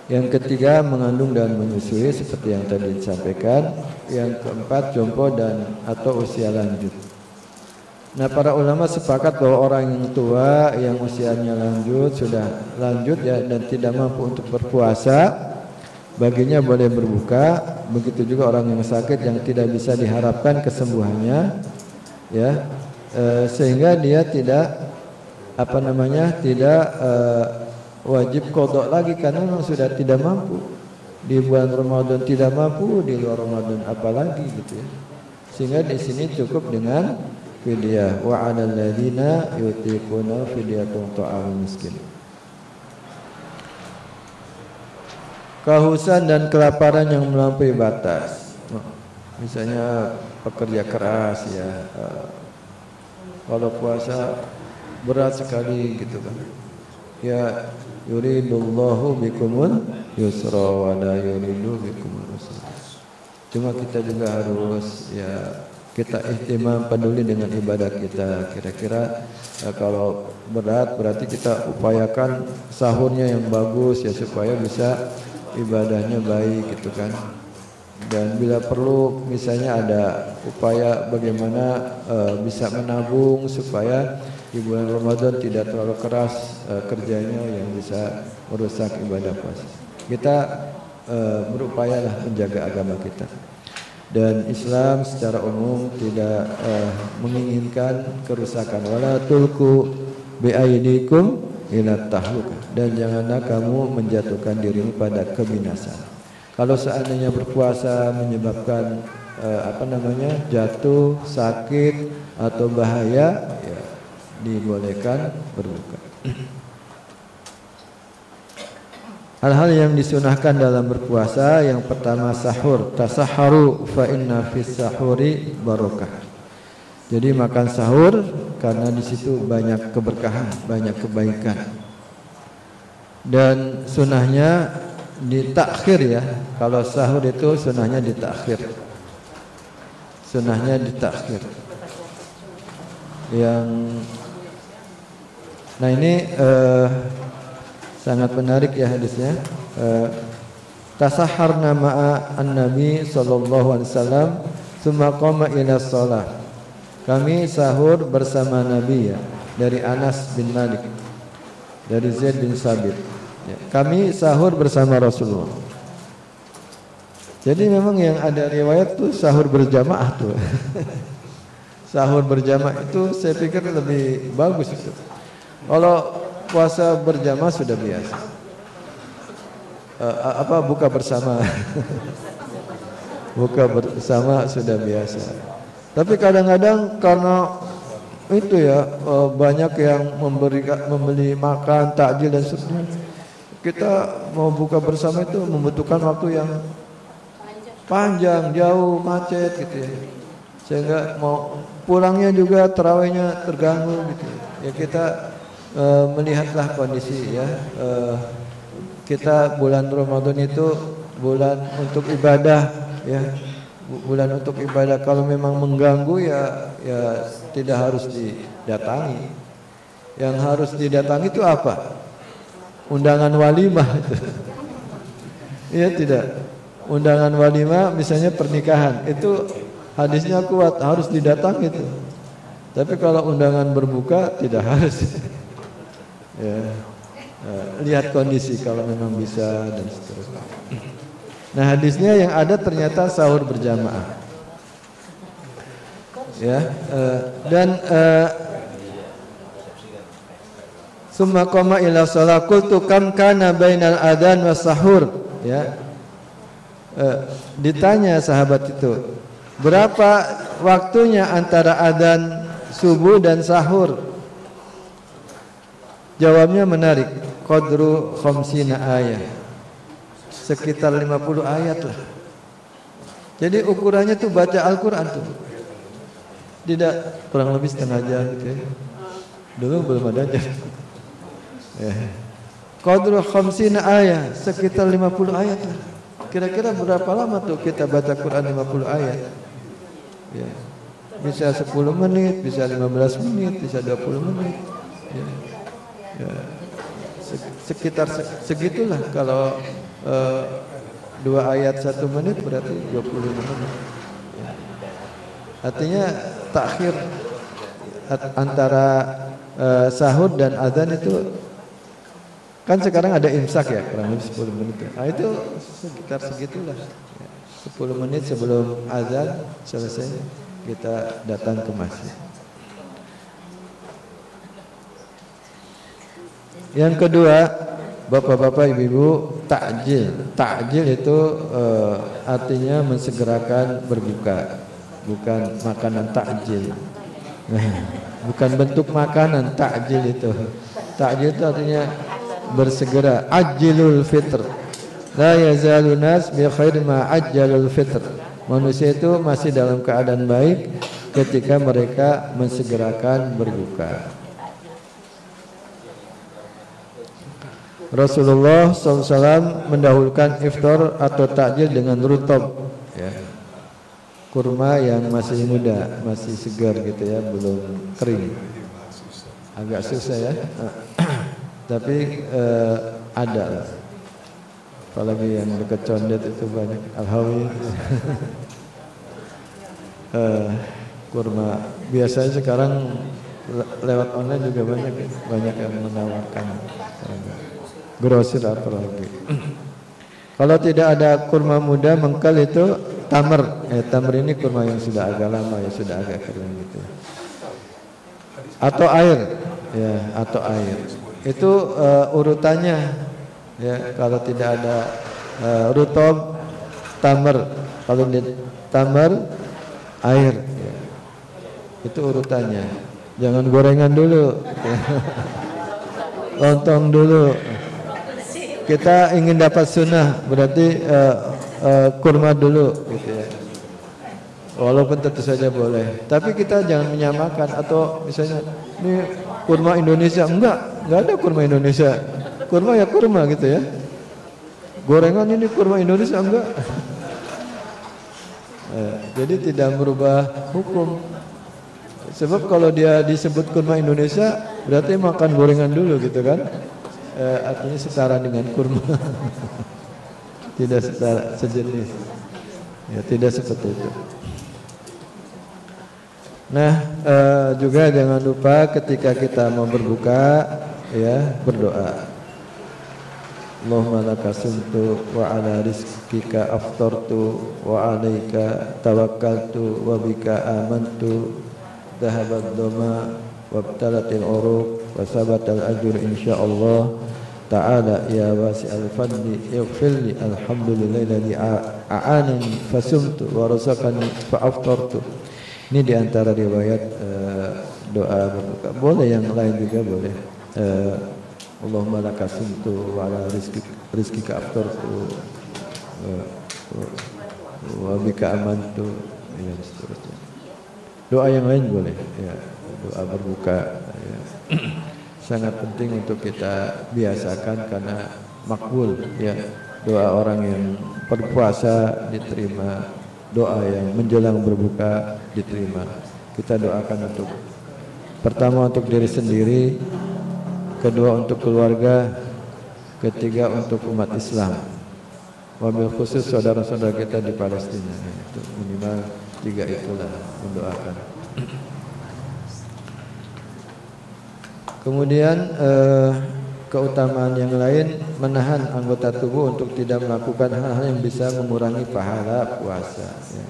Yang ketiga mengandung dan menyusui seperti yang tadi disampaikan. Yang keempat jompo dan atau usia lanjut. Nah, para ulama sepakat bahwa orang yang tua yang usianya sudah lanjut ya dan tidak mampu untuk berpuasa, baginya boleh berbuka. Begitu juga orang yang sakit yang tidak bisa diharapkan kesembuhannya, ya, sehingga dia tidak tidak wajib qada lagi karena memang sudah tidak mampu. Di bulan Ramadan tidak mampu, di luar Ramadan apalagi gitu ya. Sehingga di sini cukup dengan fidyah. Wa 'alal ladzina yutiquna fidyatun ta'am miskin. Kehausan dan kelaparan yang melampaui batas. Misalnya pekerja keras ya, kalau puasa berat sekali gitu kan. Ya yuridullahu bikumul yusra wa la yuridu bikumul usra. Cuma kita juga harus ya kita ihtimam peduli dengan ibadah kita. Kira-kira kalau berat berarti kita upayakan sahurnya yang bagus ya supaya bisa ibadahnya baik gitu kan. Dan bila perlu misalnya ada upaya bagaimana bisa menabung supaya di bulan Ramadan tidak terlalu keras kerjanya yang bisa merusak ibadah puasa. Kita berupayalah menjaga agama kita. Dan Islam secara umum tidak menginginkan kerusakan. Wala tulku bi'aidikum ila tahlukah, dan janganlah kamu menjatuhkan dirimu pada kebinasaan. Kalau seandainya berpuasa menyebabkan jatuh, sakit atau bahaya, ya dibolehkan berbuka. Hal-hal yang disunahkan dalam berpuasa, yang pertama sahur. Tasahharu fa inna fis sahuri barokah. Jadi makan sahur karena di situ banyak keberkahan, banyak kebaikan. Dan sunahnya ditakhir ya. Kalau sahur itu sunahnya ditakhir. Sunahnya ditakhir. Nah ini sangat menarik ya hadisnya. Tasahharna ma'a an-nabi sallallahu alaihi wasallam tsumma qama ila shalah. Kami sahur bersama Nabi ya, dari Anas bin Malik, dari Zaid bin Sabit ya. Kami sahur bersama Rasulullah. Jadi memang yang ada riwayat tuh sahur berjamaah tuh. Sahur berjamaah itu saya pikir lebih bagus itu. Kalau puasa berjamaah sudah biasa. Buka bersama. Buka bersama sudah biasa. Tapi kadang-kadang karena itu ya banyak yang membeli makan takjil dan sebagainya, kita mau buka bersama itu membutuhkan waktu yang panjang, jauh, macet gitu ya. Sehingga mau pulangnya juga tarawihnya terganggu gitu. Ya kita melihatlah kondisi ya. Kita bulan Ramadan itu bulan untuk ibadah ya. Bulan untuk ibadah, kalau memang mengganggu ya tidak harus didatangi. Yang harus didatangi itu apa? Undangan walimah itu. Iya tidak. Undangan walimah misalnya pernikahan itu hadisnya kuat, harus didatangi itu. Tapi kalau undangan berbuka tidak harus. Ya. Lihat kondisi kalau memang bisa dan seterusnya. Nah hadisnya yang ada ternyata sahur berjamaah. Ya, dan summa qama ila shalah qultu kam kana bainal adzan was sahur ya. Ditanya sahabat itu, berapa waktunya antara adzan subuh dan sahur? Jawabnya menarik. Qadru khamsina ayat. Sekitar 50 ayat lah. Jadi ukurannya tuh baca Al-Quran tuh. Tidak kurang lebih setengah jam gitu ya. Dulu belum ada jam. Ya. Qadru khamsina ayat, sekitar 50 ayat lah. Kira-kira berapa lama tuh kita baca Quran 50 ayat? Ya. Bisa 10 menit, bisa 15 menit, bisa 20 menit. Ya. Ya. Sekitar segitulah. Kalau 2 ayat 1 menit berarti 25 menit. Ya. Artinya takhir antara sahur dan azan itu kan sekarang ada imsak ya, kurang lebih 10 menit ya. Nah itu sekitar segitulah. Ya. 10 menit sebelum azan selesai kita datang ke masjid. Yang kedua, bapak-bapak, ibu-ibu, takjil. Takjil itu artinya mensegerakan berbuka, bukan makanan takjil. Bukan bentuk makanan takjil itu. Takjil itu artinya bersegera. Ajilul fitr. La yazalun nas bi khair ma ajjalul fitr. Manusia itu masih dalam keadaan baik ketika mereka mensegerakan berbuka. Rasulullah SAW mendahulukan iftar atau takjil dengan rutab, ya. Kurma yang masih muda, masih segar gitu ya, belum kering. Agak susah ya. Tapi ada lah. Apalagi yang dekat Condet itu banyak Al-Hawi. Kurma biasanya sekarang lewat online juga banyak yang menawarkan. Grosir apalagi. Kalau tidak ada kurma muda mengkal itu tamar. Tamar ini kurma yang sudah agak lama ya, sudah agak kering gitu. Atau air, ya, atau air. Itu urutannya, ya. Kalau tidak ada rutob, tamar. Kalau tamar, air. Ya. Itu urutannya. Jangan gorengan dulu, lontong dulu. Kita ingin dapat sunnah, berarti kurma dulu, gitu ya. Walaupun tentu saja boleh, tapi kita jangan menyamakan. Atau misalnya ini kurma Indonesia, enggak ada kurma Indonesia. Kurma ya kurma gitu ya. Gorengan ini kurma Indonesia, enggak. Jadi tidak merubah hukum. Sebab kalau dia disebut kurma Indonesia, berarti makan gorengan dulu gitu kan. Artinya setara dengan kurma. Tidak setara, sejenis. Ya, tidak seperti itu. Nah, juga jangan lupa ketika kita mau berbuka, ya, berdoa. Allahumma laka sumtu wa ala rizkika aftartu wa alaika tawakkaltu wa bika amantu dhahabat doma wa btalatil uruq wa sabatal ajur insyaallah ta'ala ya wasi'al fadli ighfirli alhamdulillahilladzi a'anani fasumtu wa razaqani fa aftartu. Ini diantara riwayat doa berbuka. Boleh yang lain juga boleh. Allahumma laka sumtu wa ala rizkika aftartu wa bika amantu, ya, seterusnya. Doa yang lain boleh, ya. Doa berbuka, ya. Sangat penting untuk kita biasakan karena makbul, ya. Doa orang yang berpuasa diterima, doa yang menjelang berbuka diterima. Kita doakan untuk pertama untuk diri sendiri, kedua untuk keluarga, ketiga untuk umat Islam. Wabil khusus saudara-saudara kita di Palestina. Itu minimal 3 itulah mendoakan. Kemudian keutamaan yang lain, menahan anggota tubuh untuk tidak melakukan hal-hal yang bisa mengurangi pahala puasa, ya.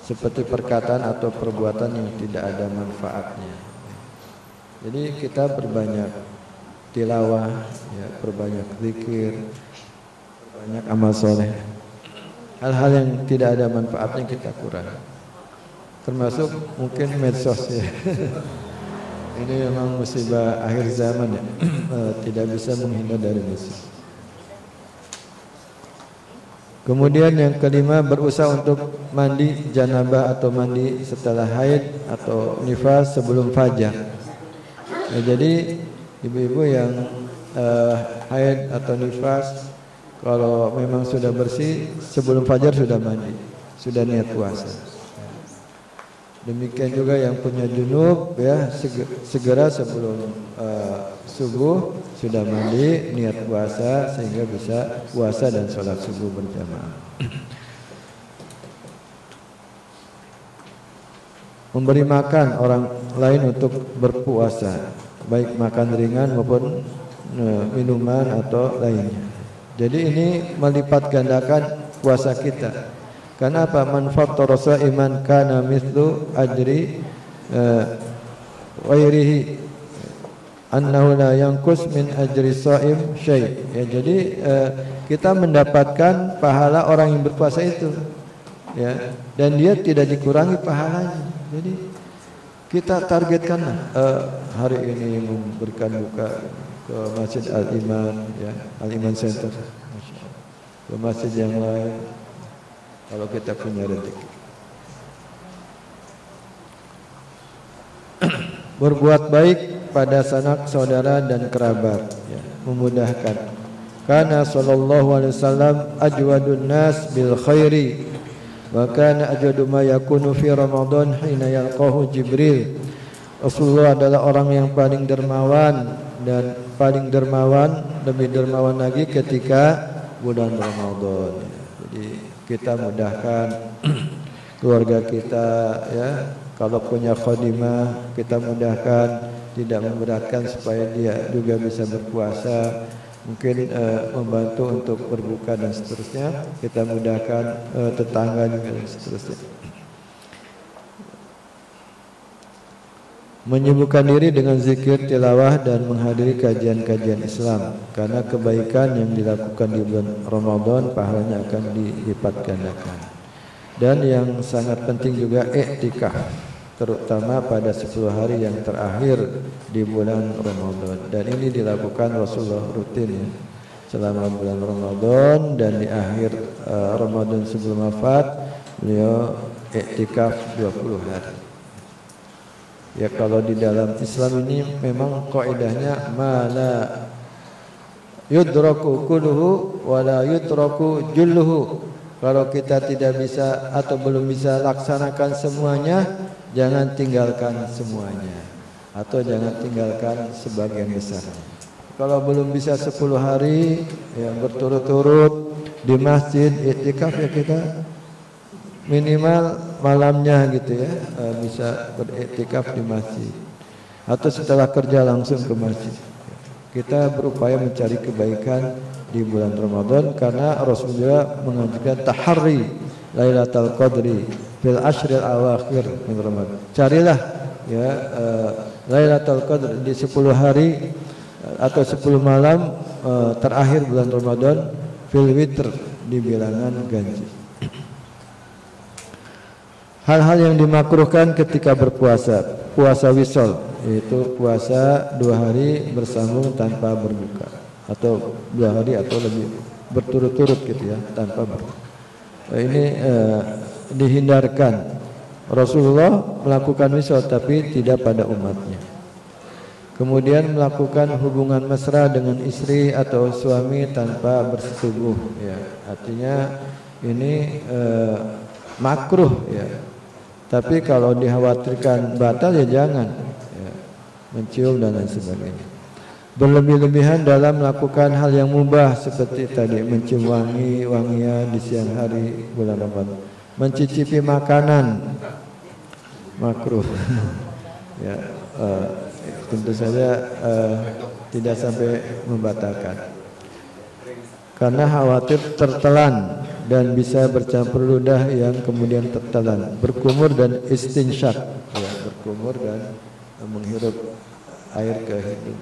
Seperti perkataan atau perbuatan yang tidak ada manfaatnya. Jadi kita berbanyak tilawah, ya, berbanyak zikir, berbanyak amal soleh. Hal-hal yang tidak ada manfaatnya kita kurang. Termasuk mungkin medsos, ya. Ini memang musibah akhir zaman ya. Tidak bisa menghindar dari musibah. Kemudian yang kelima, berusaha untuk mandi janabah atau mandi setelah haid atau nifas sebelum fajar. Ya, jadi ibu-ibu yang haid atau nifas, kalau memang sudah bersih sebelum fajar sudah mandi, sudah niat puasa. Demikian juga yang punya junub ya, segera sebelum subuh sudah mandi, niat puasa sehingga bisa puasa dan sholat subuh berjamaah. Memberi makan orang lain untuk berpuasa, baik makan ringan maupun minuman atau lainnya. Jadi ini melipat gandakan puasa kita. Karena apa? Man fattara sha'iman kana mithlu ajri ghairihi annahu la yanqus min ajri sha'im syai'. Ya, jadi kita mendapatkan pahala orang yang berpuasa itu. Ya, dan dia tidak dikurangi pahalanya. Jadi kita targetkanlah hari ini memberikan buka ke Masjid Al-Iman ya, Al-Iman Center. Ke masjid yang lain. Kalau kita punya rezeki. Berbuat baik pada sanak saudara dan kerabat ya, memudahkan. Kana sallallahu alaihi wasallam ajwadun nas bil khairi wa kana ajwadu ma yakunu fi Ramadan hina yalqahu Jibril. Rasulullah adalah orang yang paling dermawan dan paling dermawan, lebih dermawan lagi ketika bulan Ramadan. Jadi kita mudahkan keluarga kita ya, kalau punya khadimah kita mudahkan, tidak memberatkan supaya dia juga bisa berpuasa, mungkin membantu untuk berbuka dan seterusnya, kita mudahkan tetangga juga dan seterusnya. Menyibukkan diri dengan zikir, tilawah dan menghadiri kajian-kajian Islam, karena kebaikan yang dilakukan di bulan Ramadan pahalanya akan dilipat gandakan. Dan yang sangat penting juga i'tikaf, terutama pada 10 hari yang terakhir di bulan Ramadan. Dan ini dilakukan Rasulullah rutin ya, selama bulan Ramadan, dan di akhir Ramadan sebelum wafat beliau i'tikaf 20 hari. Ya, kalau di dalam Islam ini memang kaidahnya mala yudraku kulluhu wala yutraku julluhu. Kalau kita tidak bisa atau belum bisa laksanakan semuanya, jangan tinggalkan semuanya atau jangan tinggalkan sebagian besar. Kalau belum bisa 10 hari yang berturut-turut di masjid i'tikaf, ya kita minimal malamnya gitu ya, bisa beriktikaf di masjid atau setelah kerja langsung ke masjid. Kita berupaya mencari kebaikan di bulan Ramadan, karena Rasulullah mengajarkan taharri Lailatul Qadri fil ashril awakhir min Ramadan. Carilah ya Lailatul Qadri di 10 hari atau 10 malam terakhir bulan Ramadan, fil witr, di bilangan ganjil. Hal-hal yang dimakruhkan ketika berpuasa, puasa wisol, yaitu puasa 2 hari bersambung tanpa berbuka, atau 2 hari atau lebih berturut-turut gitu ya, tanpa berbuka. Ini dihindarkan. Rasulullah melakukan wisol tapi tidak pada umatnya. Kemudian melakukan hubungan mesra dengan istri atau suami tanpa bersetubuh ya, artinya ini makruh ya. Tapi kalau dikhawatirkan batal ya jangan ya, mencium dan lain sebagainya. Berlebih-lebihan dalam melakukan hal yang mubah seperti tadi mencium wangian di siang hari bulan Ramadan, mencicipi makanan makruh ya, tentu saja tidak sampai membatalkan, karena khawatir tertelan dan bisa bercampur ludah yang kemudian tertelan, berkumur dan istinsyak ya, berkumur dan menghirup air ke hidung.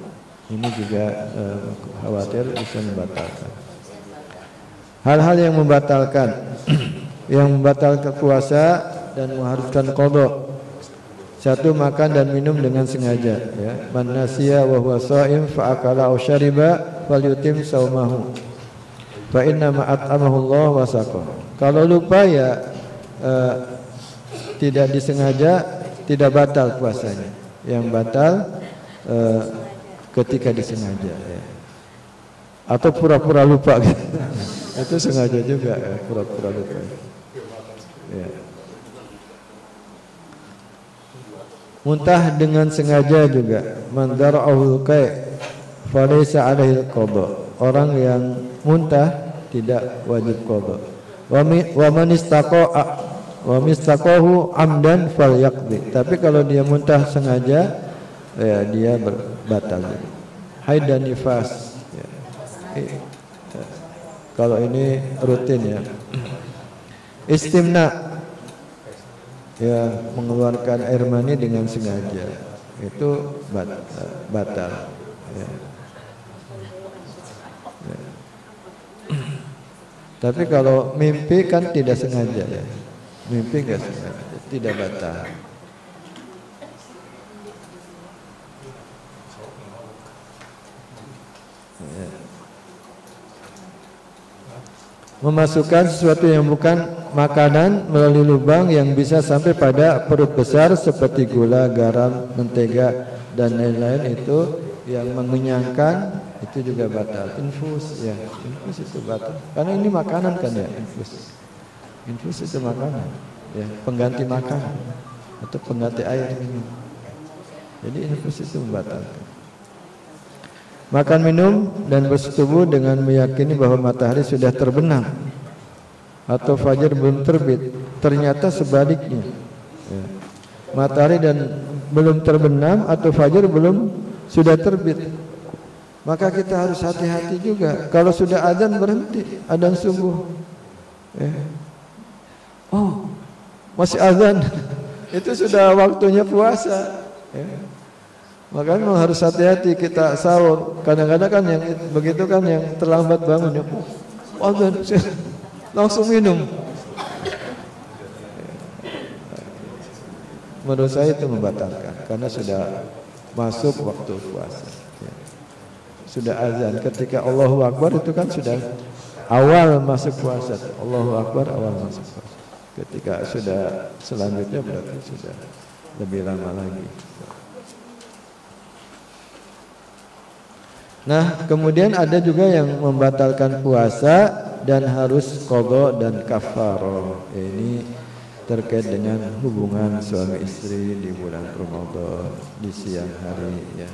Ini juga khawatir bisa membatalkan. Hal-hal yang membatalkan yang membatalkan puasa dan mengharuskan qada. Satu, makan dan minum dengan sengaja, ya. Man nasiya wa huwa sha'im fa akala aw syariba falyutim saumahu fa inna ma at'amahu Allah wa saqa. Kalau lupa ya tidak disengaja, tidak batal puasanya. Yang batal ketika disengaja, ya. Atau pura-pura lupa gitu. Itu sengaja juga, ya, pura-pura lupa. Ya. Muntah dengan sengaja juga. Man dara'ahu kai falaysa alaihi qada. Orang yang muntah tidak wajib qada. Wa man istaqahu amdan falyaqdi. Tapi kalau dia muntah sengaja, ya dia batal. Haid dan nifas, ya. Kalau ini rutin, ya. Istimna, ya, mengeluarkan air mani dengan sengaja, itu batal, ya. Ya. Tapi kalau mimpi kan tidak sengaja, ya. Mimpi nggak sengaja, tidak batal. Ya. Memasukkan sesuatu yang bukan makanan melalui lubang yang bisa sampai pada perut besar seperti gula, garam, mentega dan lain-lain, itu yang mengenyangkan, itu juga batal. Infus, ya, infus itu batal. Karena ini makanan kan, ya, infus. Infus itu makanan, ya, pengganti makanan atau pengganti air minum. Jadi infus itu membatalkan. Makan, minum, dan bersetubuh dengan meyakini bahwa matahari sudah terbenam atau fajar belum terbit. Ternyata sebaliknya, ya. Matahari dan belum terbenam atau fajar belum sudah terbit. Maka kita harus hati-hati juga. Kalau sudah adzan berhenti, adzan subuh, ya. Oh, masih adzan, itu sudah waktunya puasa, ya. Makanya memang harus hati-hati kita sahur. Kadang-kadang kan yang begitu kan yang terlambat bangun, ya, langsung minum. Menurut saya itu membatalkan, karena sudah masuk waktu puasa, ya. Sudah azan. Ketika Allahu Akbar itu kan sudah awal masuk puasa. Allahu Akbar awal masuk puasa. Ketika sudah selanjutnya berarti sudah lebih lama lagi. Nah, kemudian ada juga yang membatalkan puasa dan harus qada dan kafarah. Ini terkait dengan hubungan suami istri di bulan Ramadan di siang hari, ya.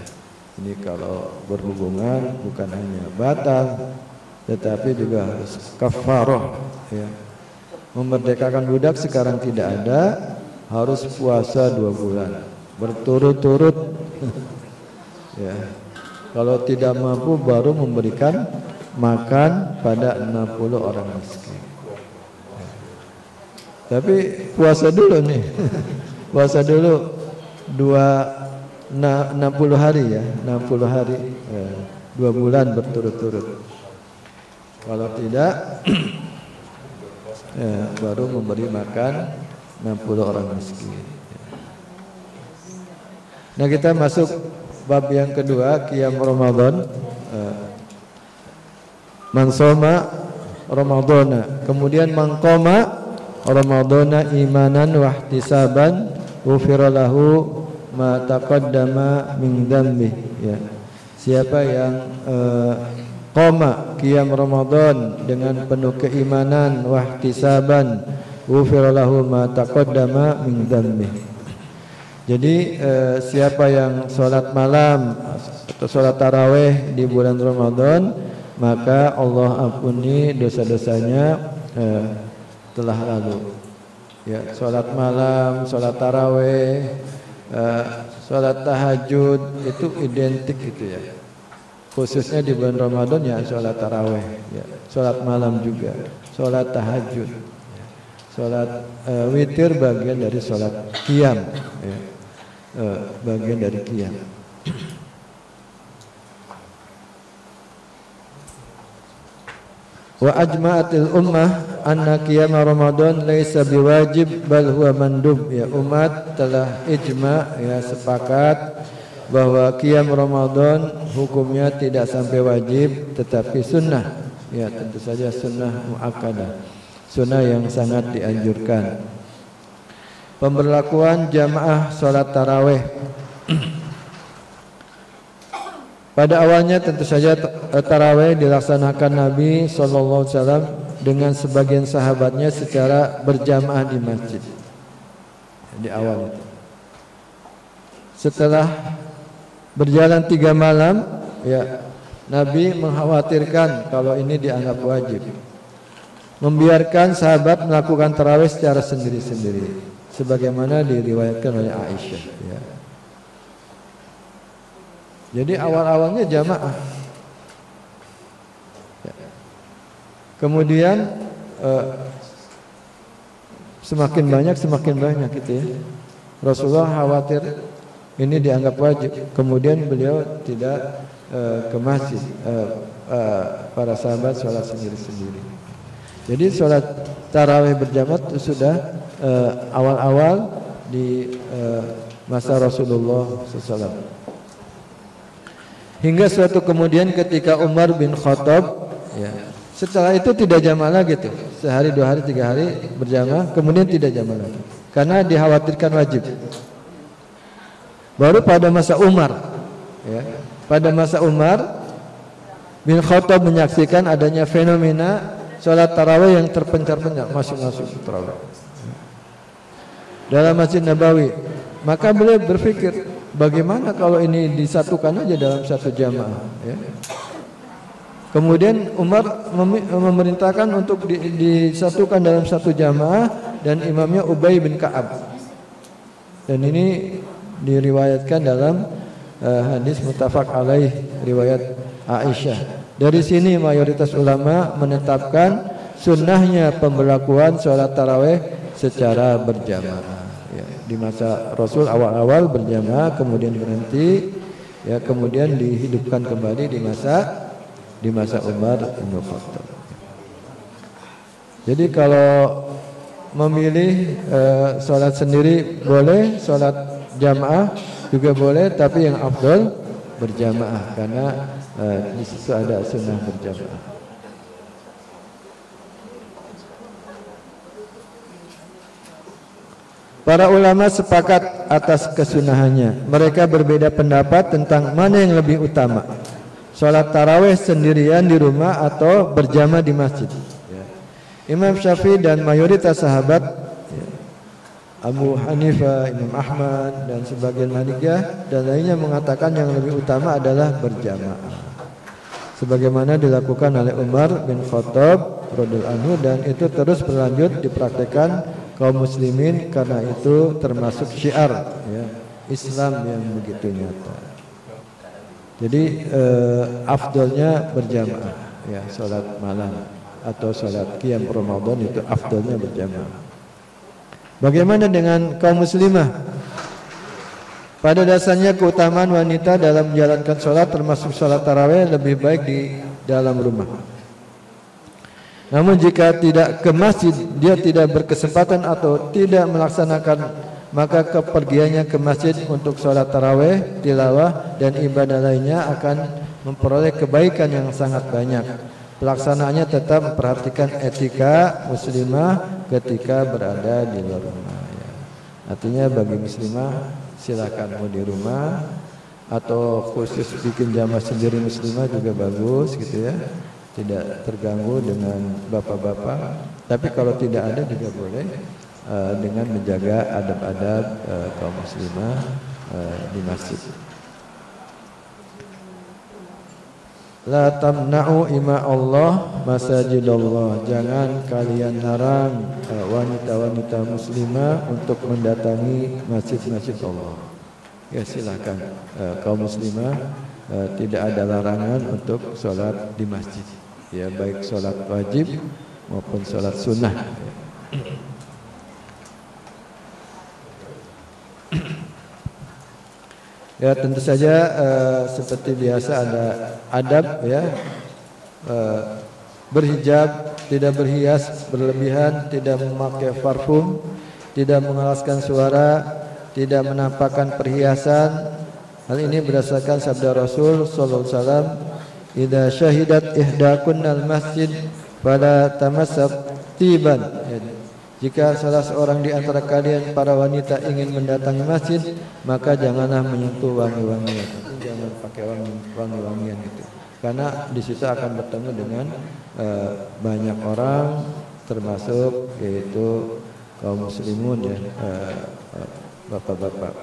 Ini kalau berhubungan bukan hanya batal, tetapi juga harus kafarah, ya. Memerdekakan budak sekarang tidak ada, harus puasa 2 bulan berturut-turut. Ya. Kalau tidak mampu baru memberikan makan pada 60 orang miskin. Tapi puasa dulu nih. Puasa dulu 60 hari, ya, 60 hari, 2 bulan berturut-turut. Kalau tidak, ya, baru memberi makan 60 orang miskin. Nah, kita masuk bab yang kedua, qiyam Ramadan. Man shoma Ramadana, kemudian man qama Ramadana imanan wa ihtisaban ghufira lahu ma taqaddama min dzambi, ya. Siapa yang qama qiyam Ramadan dengan penuh keimanan wa ihtisaban ghufira lahu ma taqaddama min dzambi. Jadi siapa yang sholat malam atau sholat taraweh di bulan Ramadan, maka Allah ampuni dosa-dosanya telah lalu. Ya, sholat malam, sholat taraweh, sholat tahajud itu identik gitu, ya. Khususnya di bulan Ramadan, ya, sholat taraweh, ya, sholat malam juga, sholat tahajud, ya. Sholat witir bagian dari sholat qiyam, ya. Bagian dari qiyam. Wa ajma'atil ummah anna qiyam Ramadan laisa biwajib bal huwa mandub. Ya, umat telah ijma, ya, sepakat bahwa qiyam Ramadan hukumnya tidak sampai wajib tetapi sunnah. Ya, tentu saja sunnah muakkadah, sunnah yang sangat dianjurkan. Pemberlakuan jamaah salat tarawih. Pada awalnya tentu saja tarawih dilaksanakan Nabi SAW dengan sebagian sahabatnya secara berjamaah di masjid. Di awal itu. Setelah berjalan 3 malam, ya, Nabi mengkhawatirkan kalau ini dianggap wajib, membiarkan sahabat melakukan tarawih secara sendiri-sendiri, sebagaimana diriwayatkan oleh Aisyah. Ya. Jadi awal-awalnya jamaah. Ya. Kemudian semakin banyak gitu ya. Rasulullah khawatir ini dianggap wajib. Kemudian beliau tidak ke masjid. Para sahabat sholat sendiri-sendiri. Jadi sholat tarawih berjamaah itu sudah awal-awal di masa Rasulullah SAW. Hingga suatu kemudian ketika Umar bin Khattab, ya, setelah itu tidak jamaah lagi tuh, sehari, 2 hari, 3 hari berjamaah, kemudian tidak jamaah lagi, karena dikhawatirkan wajib. Baru pada masa Umar, ya, pada masa Umar bin Khattab menyaksikan adanya fenomena sholat tarawih yang terpencar-pencar, masuk-masuk tarawih dalam Masjid Nabawi. Maka beliau berpikir, bagaimana kalau ini disatukan aja dalam satu jamaah, ya. Kemudian Umar memerintahkan untuk disatukan dalam satu jamaah dan imamnya Ubay bin Ka'ab. Dan ini diriwayatkan dalam hadis muttafaq alaih riwayat Aisyah. Dari sini mayoritas ulama menetapkan sunnahnya pemberlakuan sholat tarawih secara berjamaah. Ya, di masa Rasul awal-awal berjamaah, kemudian berhenti, ya, kemudian dihidupkan kembali di masa Umar bin Khattab. Jadi kalau memilih sholat sendiri boleh, sholat jamaah juga boleh, tapi yang afdal berjamaah karena di situ ada sunnah berjamaah. Para ulama sepakat atas kesunahannya. Mereka berbeda pendapat tentang mana yang lebih utama, sholat tarawih sendirian di rumah atau berjamaah di masjid. Imam Syafi'i dan mayoritas sahabat, Abu Hanifah, Imam Ahmad dan sebagian Malikiyah dan lainnya mengatakan yang lebih utama adalah berjamaah, sebagaimana dilakukan oleh Umar bin Khattab radhiyallahu anhu, dan itu terus berlanjut dipraktikkan kaum muslimin karena itu termasuk syiar, ya, Islam yang begitu nyata. Jadi afdolnya berjamaah, ya, sholat malam atau sholat qiyam Ramadan itu afdolnya berjamaah. Bagaimana dengan kaum muslimah? Pada dasarnya keutamaan wanita dalam menjalankan sholat termasuk sholat tarawih lebih baik di dalam rumah. Namun jika tidak ke masjid, dia tidak berkesempatan atau tidak melaksanakan, maka kepergiannya ke masjid untuk sholat tarawih, tilawah dan ibadah lainnya akan memperoleh kebaikan yang sangat banyak. Pelaksanaannya tetap memperhatikan etika muslimah ketika berada di luar rumah, ya. Artinya bagi muslimah silakan mau di rumah atau khusus bikin jamaah sendiri muslimah juga bagus gitu ya, tidak terganggu dengan bapak-bapak. Tapi kalau tidak ada juga boleh dengan menjaga adab-adab kaum muslimah di masjid. La tamna'u ima Allah masajidallah. Jangan kalian larang wanita-wanita muslimah untuk mendatangi masjid-masjid Allah. Ya, silakan kaum muslimah tidak ada larangan untuk sholat di masjid, ya, baik sholat wajib maupun sholat sunnah. Ya, tentu saja seperti biasa ada adab, ya, berhijab tidak berhias berlebihan, tidak memakai parfum, tidak mengelaskan suara, tidak menampakkan perhiasan. Hal ini berdasarkan sabda Rasul sallallahu alaihi wasallam, "Idza syahidat ihdakunnal masjid fala tamassab tiban." Jika salah seorang di antara kalian para wanita ingin mendatangi masjid, maka janganlah menyentuh wangi-wangian. Jangan pakai wangi-wangian itu. Karena di situ akan bertemu dengan banyak orang, termasuk yaitu kaum muslimun ya, bapak-bapak.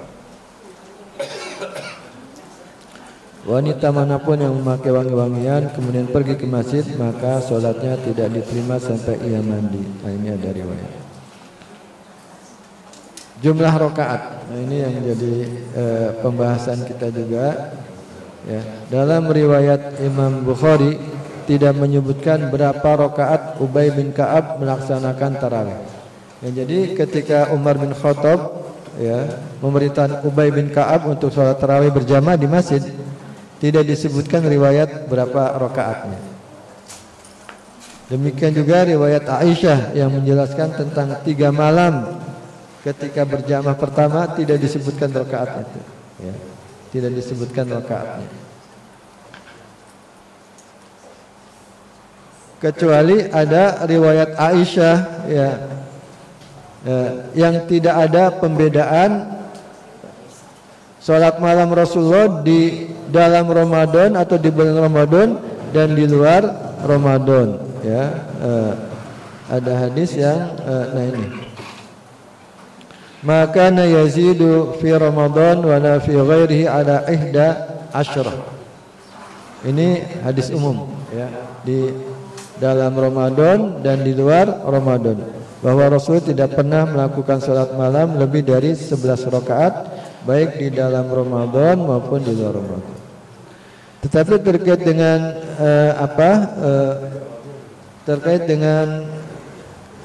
Wanita manapun yang memakai wangi-wangian kemudian pergi ke masjid, maka sholatnya tidak diterima sampai ia mandi. Nah, ini ada riwayat. Jumlah rakaat. Nah, ini yang jadi pembahasan kita juga. Ya, dalam riwayat Imam Bukhari tidak menyebutkan berapa rakaat Ubay bin Ka'ab melaksanakan tarawih. Ya, jadi ketika Umar bin Khattab ya memerintahkan Ubay bin Ka'ab untuk sholat tarawih berjamaah di masjid, tidak disebutkan riwayat berapa rakaatnya. Demikian juga riwayat Aisyah yang menjelaskan tentang 3 malam ketika berjamaah pertama, tidak disebutkan rakaat itu. Ya, tidak disebutkan rakaatnya. Kecuali ada riwayat Aisyah ya, yang tidak ada pembedaan sholat malam Rasulullah di dalam Ramadan atau di bulan Ramadan dan di luar Ramadan ya. Ada hadis yang nah ini, maka yazidu fi Ramadan wala fi ghairihi ala 11. Ini hadis umum ya, di dalam Ramadan dan di luar Ramadan, bahwa Rasul tidak pernah melakukan sholat malam lebih dari 11 rakaat baik di dalam Ramadan maupun di luar Ramadan. Tetapi terkait dengan terkait dengan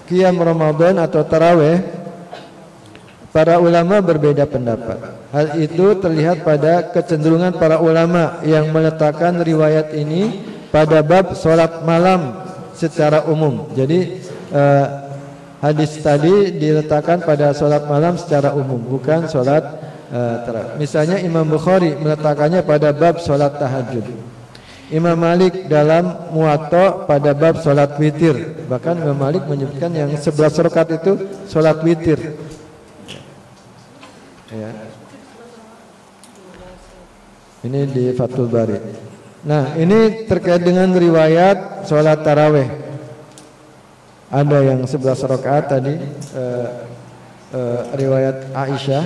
qiyam Ramadan atau tarawih, para ulama berbeda pendapat. Hal itu terlihat pada kecenderungan para ulama yang meletakkan riwayat ini pada bab sholat malam secara umum. Jadi hadis tadi diletakkan pada sholat malam secara umum, bukan sholat misalnya Imam Bukhari meletakkannya pada bab sholat tahajud, Imam Malik dalam Muwatta pada bab sholat witir. Bahkan Imam Malik menyebutkan yang 11 rakaat itu sholat witir ya. Ini di Fathul Bari. Nah, ini terkait dengan riwayat sholat tarawih. Ada yang 11 rakaat tadi, riwayat Aisyah.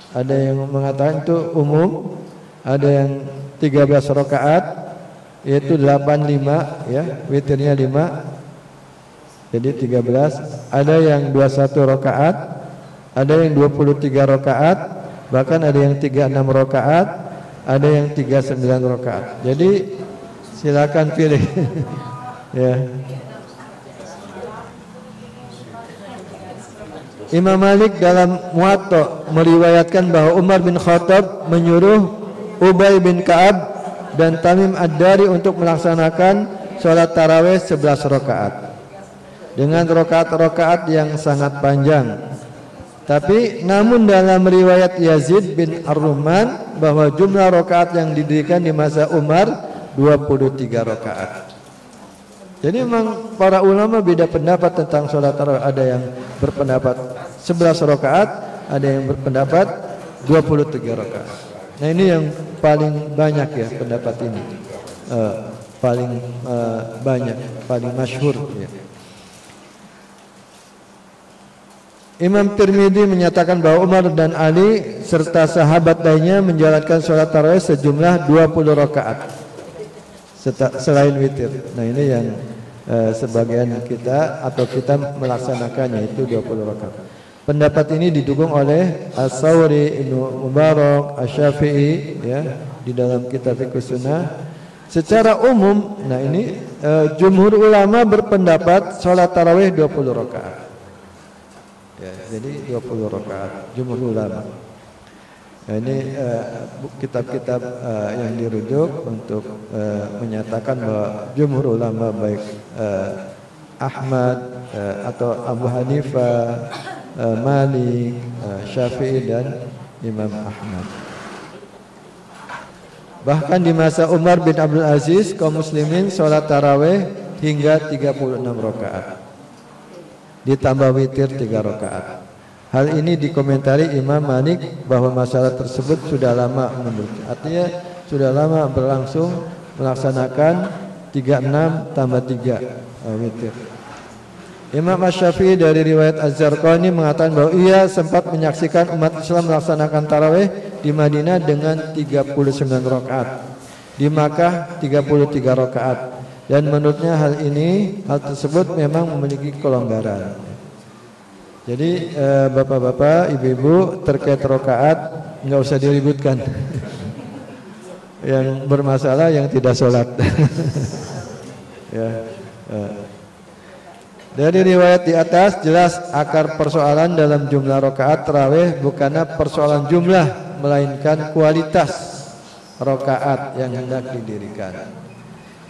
Ada yang mengatakan itu umum, ada yang 13 rakaat yaitu 85 ya, witirnya 5. Jadi 13. Ada yang 21 rakaat, ada yang 23 rakaat, bahkan ada yang 36 rakaat, ada yang 39 rakaat. Jadi silakan pilih. Ya. Imam Malik dalam Muwatta meriwayatkan bahwa Umar bin Khattab menyuruh Ubay bin Ka'ab dan Tamim Ad-Dari untuk melaksanakan sholat tarawih 11 rakaat dengan rakaat-rakaat yang sangat panjang. Tapi namun dalam riwayat Yazid bin Ar-Rumman bahwa jumlah rakaat yang didirikan di masa Umar 23 rakaat. Jadi memang para ulama beda pendapat tentang sholat tarawih. Ada yang berpendapat 11 rakaat, ada yang berpendapat 23 rakaat. Nah, ini yang paling banyak ya pendapat ini, paling banyak, paling masyhur ya. Imam Tirmidzi menyatakan bahwa Umar dan Ali serta sahabat lainnya menjalankan sholat tarawih sejumlah 20 rakaat selain witir. Nah, ini yang sebagian kita atau kita melaksanakannya itu 20 rakaat. Pendapat ini didukung oleh As-Sawri, Ibnu Mubarak, Asy-Syafi'i ya di dalam kitab Fiqh Sunnah. Secara umum, nah ini jumhur ulama berpendapat sholat tarawih 20 rakaat. Ya, jadi 20 rakaat jumhur ulama. Nah, ini kitab-kitab yang dirujuk untuk menyatakan bahwa jumhur ulama baik Ahmad atau Abu Hanifah, Malik, Syafi'i dan Imam Ahmad. Bahkan di masa Umar bin Abdul Aziz, kaum muslimin sholat tarawih hingga 36 rakaat. Ditambah witir 3 rakaat. Hal ini dikomentari Imam Malik bahwa masalah tersebut sudah lama menurut. Artinya sudah lama berlangsung melaksanakan 36 tambah 3 witir. Imam Asy-Syafi'i dari riwayat Az-Zarqani mengatakan bahwa ia sempat menyaksikan umat Islam melaksanakan tarawih di Madinah dengan 39 rakaat, di Makkah 33 rakaat, dan menurutnya hal tersebut memang memiliki kelonggaran. Jadi bapak-bapak, ibu-ibu, terkait rakaat nggak usah diributkan. Yang bermasalah yang tidak sholat. Ya. Dari riwayat di atas jelas akar persoalan dalam jumlah rakaat tarawih bukanlah persoalan jumlah, melainkan kualitas rakaat yang hendak didirikan.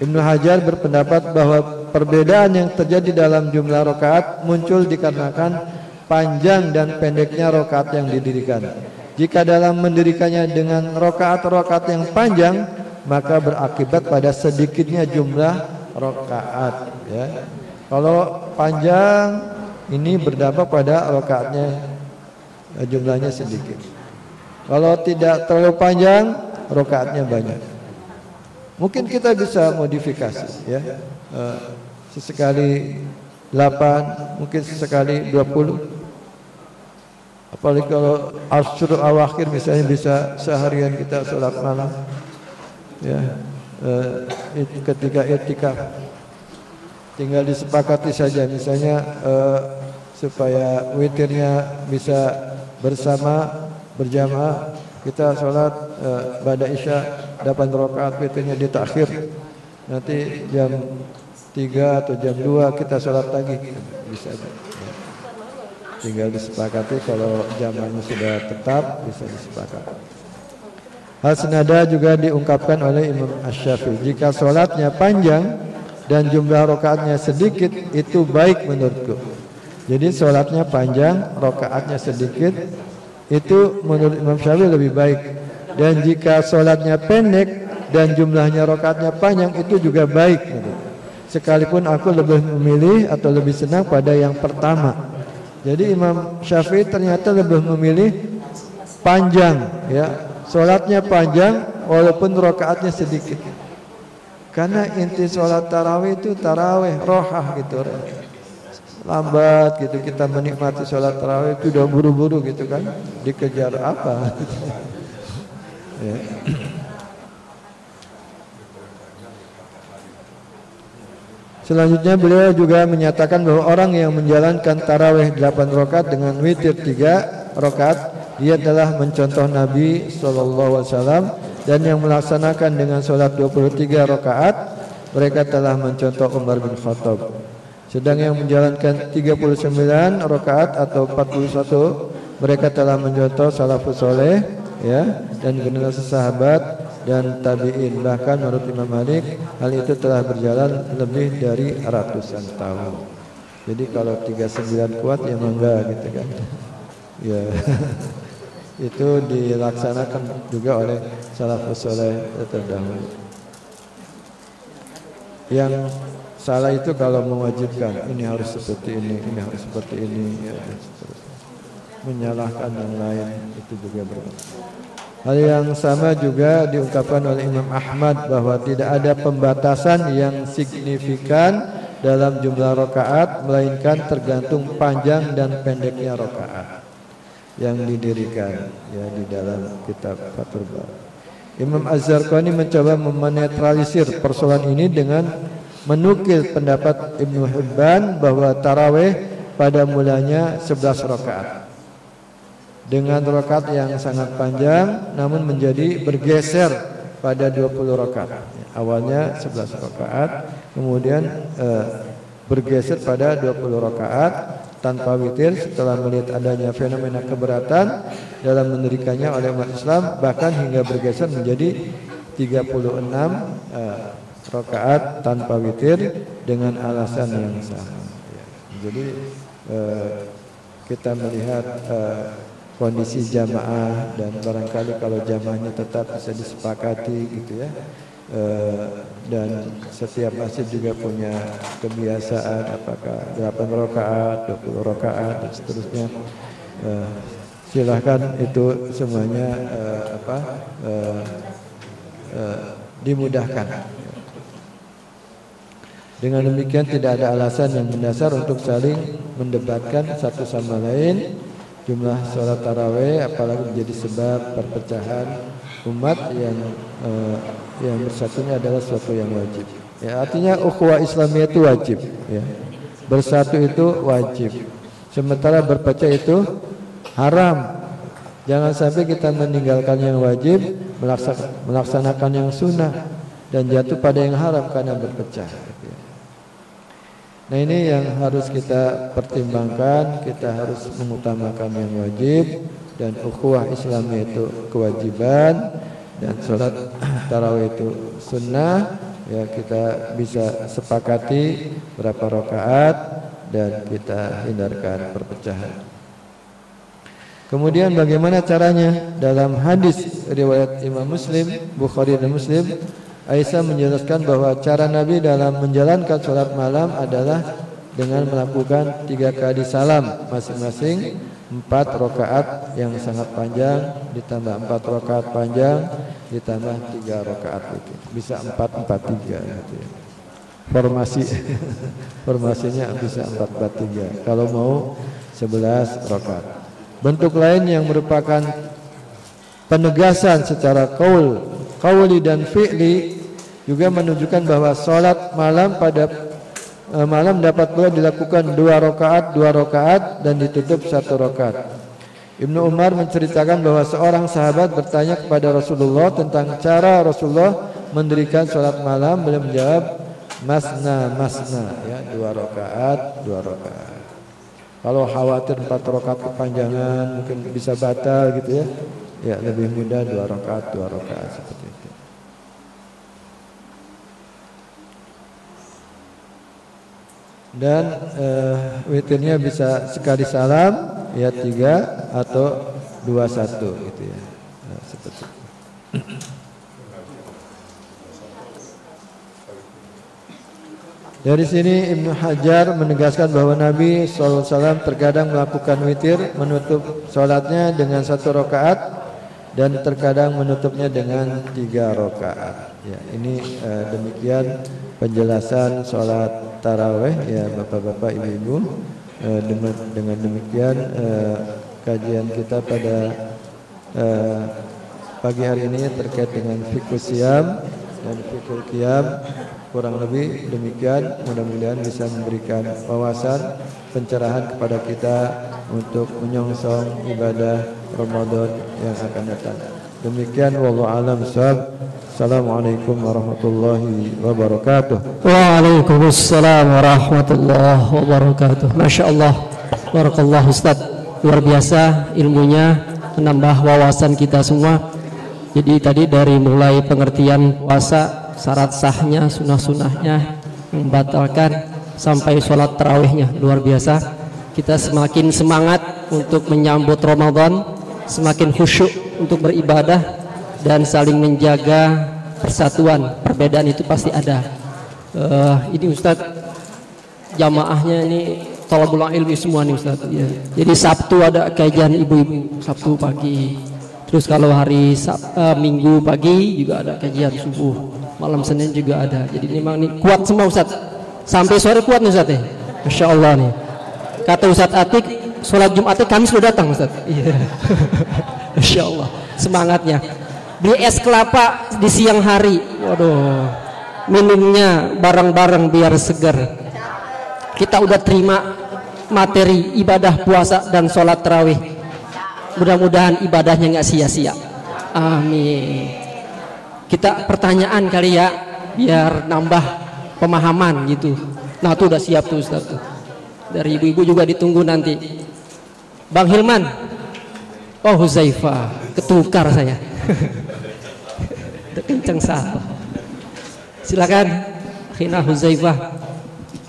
Ibnu Hajar berpendapat bahwa perbedaan yang terjadi dalam jumlah rakaat muncul dikarenakan panjang dan pendeknya rakaat yang didirikan. Jika dalam mendirikannya dengan rakaat-rakaat yang panjang, maka berakibat pada sedikitnya jumlah rakaat, ya. Kalau panjang ini berdampak pada rakaatnya jumlahnya sedikit. Kalau tidak terlalu panjang, rakaatnya banyak. Mungkin kita bisa modifikasi, ya. Sesekali 8, mungkin sesekali 20. Apalagi kalau Asyrul Awakhir misalnya bisa seharian kita sholat malam, ya. Ketika i'tikaf tinggal disepakati saja, misalnya supaya witirnya bisa bersama berjamaah, kita sholat ba'da isya 8 rakaat, witirnya ditakhir, nanti jam 3 atau jam 2 kita sholat lagi, bisa. Tinggal disepakati, kalau jamnya sudah tetap bisa disepakati. Hal senada juga diungkapkan oleh Imam Asy-Syafi'i, jika sholatnya panjang dan jumlah rakaatnya sedikit, itu baik menurutku. Jadi sholatnya panjang, rakaatnya sedikit, itu menurut Imam Syafi'i lebih baik. Dan jika sholatnya pendek dan jumlahnya rakaatnya panjang, itu juga baik. Sekalipun aku lebih memilih atau lebih senang pada yang pertama. Jadi Imam Syafi'i ternyata lebih memilih panjang, ya, sholatnya panjang walaupun rakaatnya sedikit. Karena inti sholat tarawih itu tarawih rohah gitu, lambat gitu, kita menikmati sholat tarawih itu udah buru-buru gitu kan, dikejar apa? Ya. Selanjutnya beliau juga menyatakan bahwa orang yang menjalankan tarawih 8 rakaat dengan witir 3 rakaat, dia telah mencontoh Nabi SAW, dan yang melaksanakan dengan sholat 23 rakaat, mereka telah mencontoh Umar bin Khattab. Sedang yang menjalankan 39 rakaat atau 41, mereka telah mencontoh salafus soleh, ya, dan generasi sahabat dan tabi'in. Bahkan menurut Imam Malik, hal itu telah berjalan lebih dari ratusan tahun. Jadi kalau 39 kuat ya mangga gitu kan. Ya. Itu dilaksanakan juga oleh salafus saleh terdahulu. Yang salah itu kalau mewajibkan, ini harus seperti ini harus seperti ini, ya, dan seterusnya. Menyalahkan yang lain itu juga berbeda. Hal yang sama juga diungkapkan oleh Imam Ahmad bahwa tidak ada pembatasan yang signifikan dalam jumlah rakaat, melainkan tergantung panjang dan pendeknya rakaat yang didirikan, ya, di dalam kitab Fathul Bari. Imam Az-Zarqani mencoba menetralisir persoalan ini dengan menukil pendapat Ibnu Hibban bahwa tarawih pada mulanya 11 rakaat dengan rakaat yang sangat panjang, namun menjadi bergeser pada 20 rakaat. Awalnya 11 rakaat, kemudian bergeser pada 20 rakaat tanpa witir setelah melihat adanya fenomena keberatan dalam mendirikannya oleh umat Islam, bahkan hingga bergeser menjadi 36 rakaat tanpa witir dengan alasan yang sama. Jadi kita melihat kondisi jamaah dan barangkali kalau jamaahnya tetap bisa disepakati gitu ya. Dan setiap masjid juga punya kebiasaan apakah 8 rakaat, 20 rakaat dan seterusnya. Silahkan itu semuanya dimudahkan. Dengan demikian tidak ada alasan yang mendasar untuk saling mendebatkan satu sama lain jumlah sholat tarawih, apalagi menjadi sebab perpecahan umat yang bersatunya adalah sesuatu yang wajib. Ya, artinya ukhuwah Islamiyah itu wajib. Ya. Bersatu itu wajib. Sementara berpecah itu haram. Jangan sampai kita meninggalkan yang wajib, melaksanakan yang sunnah dan jatuh pada yang haram karena berpecah. Nah ini yang harus kita pertimbangkan. Kita harus mengutamakan yang wajib dan ukhuwah Islamiyah itu kewajiban dan sholat tarawih itu sunnah. Ya kita bisa sepakati berapa rakaat dan kita hindarkan perpecahan. Kemudian bagaimana caranya? Dalam hadis riwayat Imam Muslim, Bukhari dan Muslim, Aisyah menjelaskan bahwa cara Nabi dalam menjalankan sholat malam adalah dengan melakukan 3 kali salam masing-masing 4 rakaat yang sangat panjang ditambah 4 rakaat panjang ditambah 3 rakaat itu bisa 4-4-3 gitu ya. Formasinya bisa 4-4-3 kalau mau 11 rakaat. Bentuk lain yang merupakan penegasan secara qauli dan fi'li juga menunjukkan bahwa sholat malam pada malam dapat pula dilakukan 2 rakaat dan ditutup 1 rakaat. Ibnu Umar menceritakan bahwa seorang sahabat bertanya kepada Rasulullah tentang cara Rasulullah mendirikan sholat malam. Beliau menjawab masna ya 2 rakaat. Kalau khawatir 4 rakaat kepanjangan mungkin bisa batal gitu ya. Ya lebih mudah 2 rakaat seperti itu. Dan witirnya bisa sekali salam ya 3 atau 2-1 gitu ya. Nah, seperti itu. Dari sini Ibnu Hajar menegaskan bahwa Nabi SAW terkadang melakukan witir menutup sholatnya dengan 1 rakaat dan terkadang menutupnya dengan 3 rakaat. Ya, ini demikian penjelasan sholat tarawih ya bapak-bapak ibu-ibu. Dengan demikian kajian kita pada pagi hari ini terkait dengan fiqh siyam dan fiqh qiyam kurang lebih demikian. Mudah-mudahan bisa memberikan wawasan pencerahan kepada kita untuk menyongsong ibadah Ramadan yang akan datang. Demikian wallahu a'lam bishawab. Assalamualaikum warahmatullahi wabarakatuh. Waalaikumsalam warahmatullahi wabarakatuh. Masya Allah, barakallah Ustaz, luar biasa ilmunya, menambah wawasan kita semua. Jadi tadi dari mulai pengertian puasa, syarat sahnya, sunnah-sunnahnya, membatalkan, sampai sholat tarawihnya, luar biasa. Kita semakin semangat untuk menyambut Ramadan, semakin khusyuk untuk beribadah dan saling menjaga persatuan. Perbedaan itu pasti ada. Ini Ustadz, jamaahnya ini thalabul ilmi semua nih Ustadz ya. Jadi Sabtu ada kajian ibu-ibu Sabtu pagi, terus kalau hari Minggu pagi juga ada kajian subuh, malam Senin juga ada. Jadi memang ini kuat semua Ustadz, sampai sore kuat nih Ustadz ya. Masya Allah nih. Kata Ustadz Atik, sholat Jumatnya Kamis sudah datang Ustadz. Iya. Masya Allah semangatnya. Beli es kelapa di siang hari, waduh, minumnya bareng-bareng biar segar. Kita udah terima materi ibadah puasa dan sholat tarawih. Mudah-mudahan ibadahnya nggak sia-sia. Amin. Kita pertanyaan kali ya, biar nambah pemahaman gitu. Nah tuh udah siap tuh Ustaz tuh. Dari ibu-ibu juga ditunggu nanti. Bang Hilman, oh Huzaifah, ketukar saya. Kenceng salah. Silakan, Khina Huzaifah.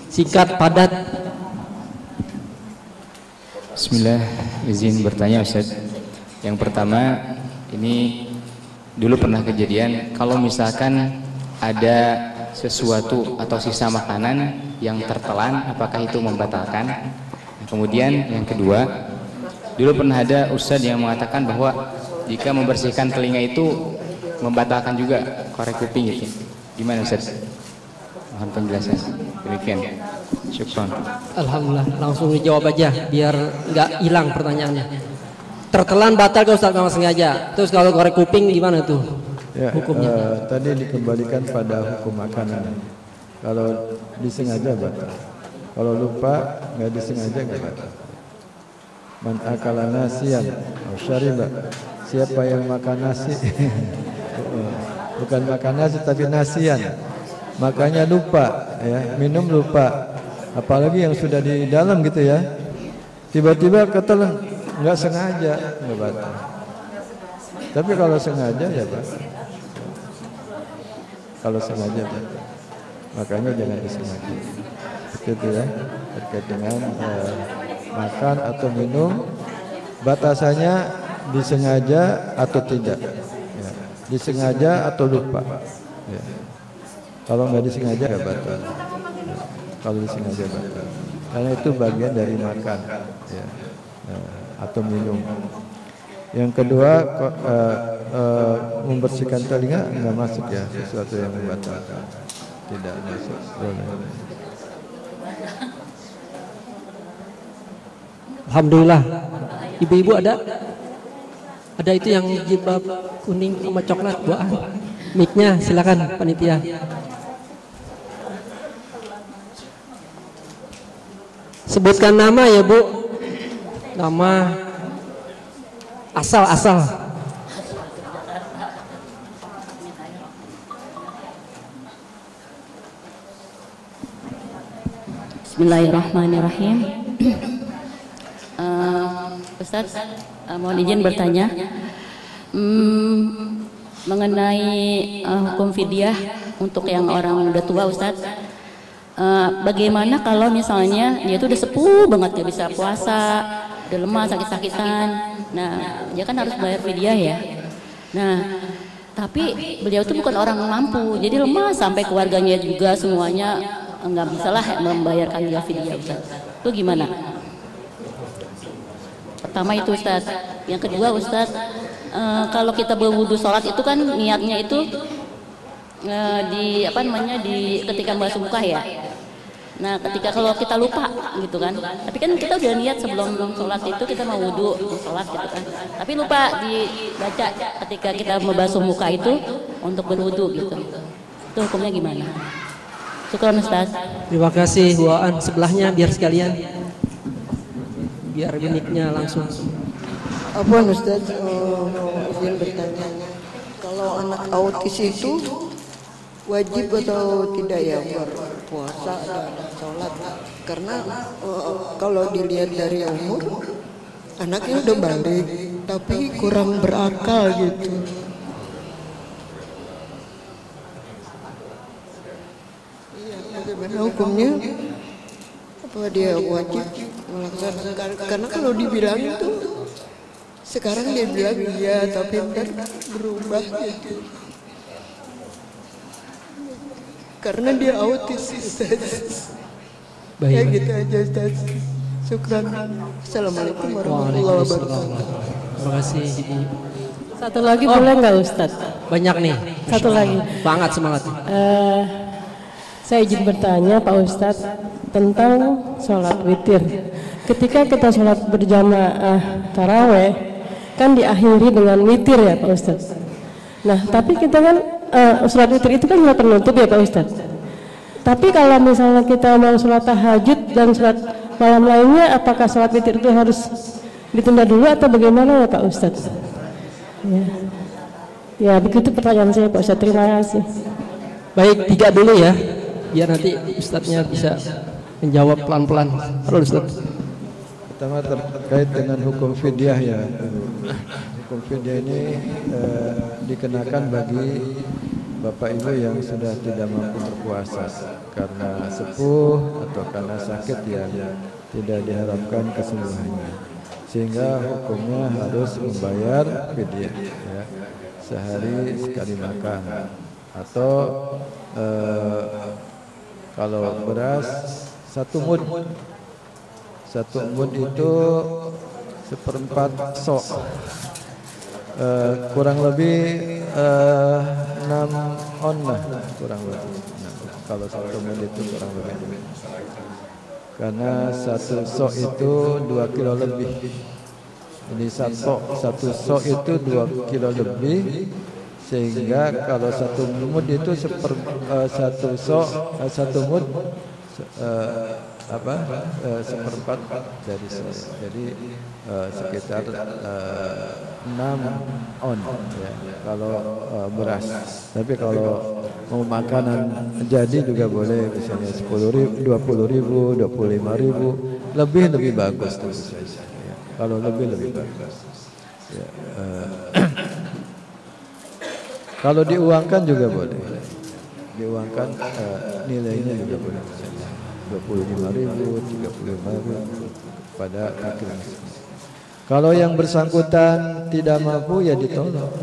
Singkat, padat. Bismillah, izin bertanya Ustaz. Yang pertama, ini dulu pernah kejadian kalau misalkan ada sesuatu atau sisa makanan yang tertelan, apakah itu membatalkan? Kemudian yang kedua, dulu pernah ada Ustaz yang mengatakan bahwa jika membersihkan telinga itu membatalkan juga korek kuping gitu. Gimana Ustaz? Mohon penjelasan. Demikian. Syukron. Alhamdulillah, langsung dijawab aja biar nggak hilang pertanyaannya. Tertelan batal ke Ustaz kalau sengaja. Terus kalau korek kuping gimana tuh? Ya, hukumnya? Tadi dikembalikan pada hukum makanan. Kalau disengaja batal. Kalau lupa nggak disengaja nggak batal. Man akala nasiyan atau syariba. Siapa yang makan nasi? Bukan makan nasi tapi nasian. Makanya lupa, ya, minum lupa. Apalagi yang sudah di dalam gitu ya. Tiba-tiba ketelan, nggak sengaja, nggak batal. Tapi kalau sengaja ya batal. Kalau sengaja batal. Makanya jangan disengaja. Begitu ya. Terkait dengan makan atau minum, batasannya disengaja atau tidak, ya. Disengaja atau lupa, ya. Kalau nggak disengaja ya batal, ya. Kalau disengaja batal, karena itu bagian dari makan, ya. Atau minum. Yang kedua, membersihkan telinga nggak masuk ya, sesuatu yang membatalkan, tidak masuk. Alhamdulillah. Ibu-ibu ada? Ada itu yang jilbab kuning sama coklat, buah. Mic-nya silakan panitia. Sebutkan nama ya Bu. Nama, asal. Bismillahirrahmanirrahim. Ustaz, mohon izin bertanya mengenai hukum fidyah untuk yang orang udah tua, Ustaz. Bagaimana kalau misalnya dia tuh udah sepuh banget, gak bisa puasa, udah lemah, sakit-sakitan. Nah, dia kan harus bayar fidyah ya. Nah, tapi beliau tuh bukan orang mampu, jadi lemah sampai keluarganya juga semuanya nggak bisa lah membayarkan dia fidyah, Ustaz. Itu gimana? Pertama itu Ustaz. Yang kedua Ustaz, kalau kita berwudu sholat itu kan niatnya itu di ketika membasuh muka ya. Nah, ketika kalau kita lupa gitu kan, tapi kan kita udah niat sebelum sholat itu kita mau wudu sholat gitu kan, tapi lupa dibaca ketika kita membasuh muka itu untuk berwudu gitu. Itu hukumnya gimana? Syukran Ustaz. Terima kasih Waan, sebelahnya biar sekalian. Biar mic-nya langsung. Apa Ustaz, izin bertanya, kalau anak autis itu wajib atau tidak ya berpuasa dan sholat? Karena kalau dilihat dari umur, anaknya udah balik tapi kurang berakal gitu. Iya, bagaimana hukumnya? Apa dia wajib melaksanakan? Karena kalau dibilang itu sekarang dia bilang iya, tapi ntar berubah gitu. Karena dia autis, Ustaz. Baik. Ya gitu aja, Ustaz. Syukran. Assalamualaikum warahmatullahi wabarakatuh. Terima kasih Ibu. Satu lagi boleh nggak Ustaz? Banyak nih. Satu lagi. Banget semangat. Saya izin bertanya Pak Ustadz tentang sholat witir. Ketika kita sholat berjamaah taraweh kan diakhiri dengan witir ya Pak Ustadz. Nah tapi kita kan sholat witir itu kan sudah penutup ya Pak Ustadz. Tapi kalau misalnya kita mau sholat tahajud dan sholat malam lainnya, apakah sholat witir itu harus ditunda dulu atau bagaimana ya Pak Ustadz? Ya begitu pertanyaan saya Pak Ustadz. Terima kasih. Baik, 3 dulu ya, biar nanti Ustadznya bisa menjawab pelan-pelan. Halo Ustadz. Pertama terkait dengan hukum fidyah ya. Hukum fidyah ini dikenakan bagi Bapak Ibu yang sudah tidak mampu berpuasa karena sepuh atau karena sakit yang tidak diharapkan kesembuhannya, sehingga hukumnya harus membayar fidyah ya, sehari sekali makan, atau kalau beras 1 mud. 1 mud itu 1/4 sok, kurang lebih 6 on lah, kurang lebih. Nah, kalau 1 mud itu kurang lebih, karena 1 sok itu 2 kilo lebih. Jadi 1 sok itu 2 kilo lebih, sehingga kalau 1 mud itu 1 sok 1 mud 1/4 dari sok. Jadi sekitar 6 on ya, kalau beras. Tapi kalau mau makanan jadi juga boleh, misalnya 10.000, 20.000, 25.000, lebih bagus tentu saja. Ya. Kalau lebih bagus. Ya, kalau diuangkan juga boleh. Diuangkan nilainya juga boleh. 25.000, 35.000 pada fakir miskin. Kalau yang bersangkutan tidak mampu ya ditolong.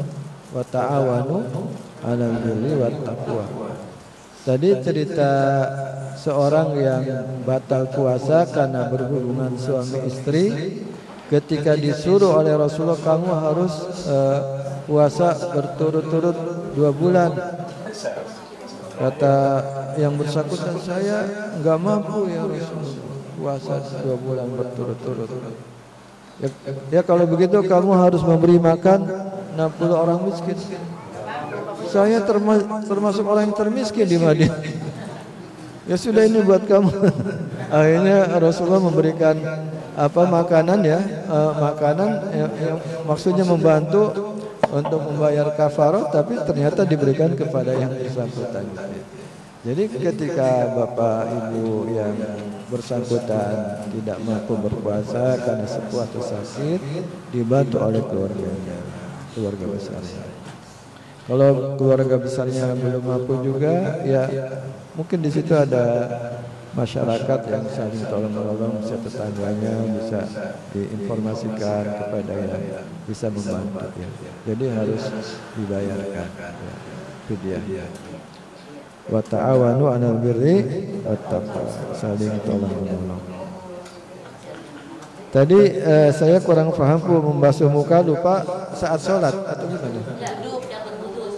Wa ta'awanu 'alal birri wat taqwa. Tadi cerita seorang yang batal puasa karena berhubungan suami istri, ketika disuruh oleh Rasulullah, kamu harus puasa berturut-turut 2 bulan. Kata yang bersangkutan, saya enggak mampu ya Rasulullah, puasa 2 bulan berturut-turut. Ya kalau begitu kamu harus memberi makan 60 orang miskin. Saya termasuk orang yang termiskin di Madinah. Ya sudah, ini buat kamu. Akhirnya Rasulullah memberikan makanan ya, makanan yang maksudnya membantu untuk membayar kafarah, tapi ternyata diberikan kepada yang bersangkutan. Jadi ketika Bapak Ibu yang bersangkutan tidak mampu berpuasa karena sepuh atau sakit, dibantu oleh keluarga besarnya. Kalau keluarga besarnya belum mampu juga, ya mungkin di situ ada masyarakat yang saling tolong-menolong, bisa tetangganya, bisa diinformasikan kepada yang bisa membantu ya. Jadi harus dibayarkan ya, fidyah. Wa ta'awanu 'alal birri wat taqwa, saling tolong-menolong. Tadi saya kurang paham, Bu, membasuh muka lupa saat sholat atau gimana?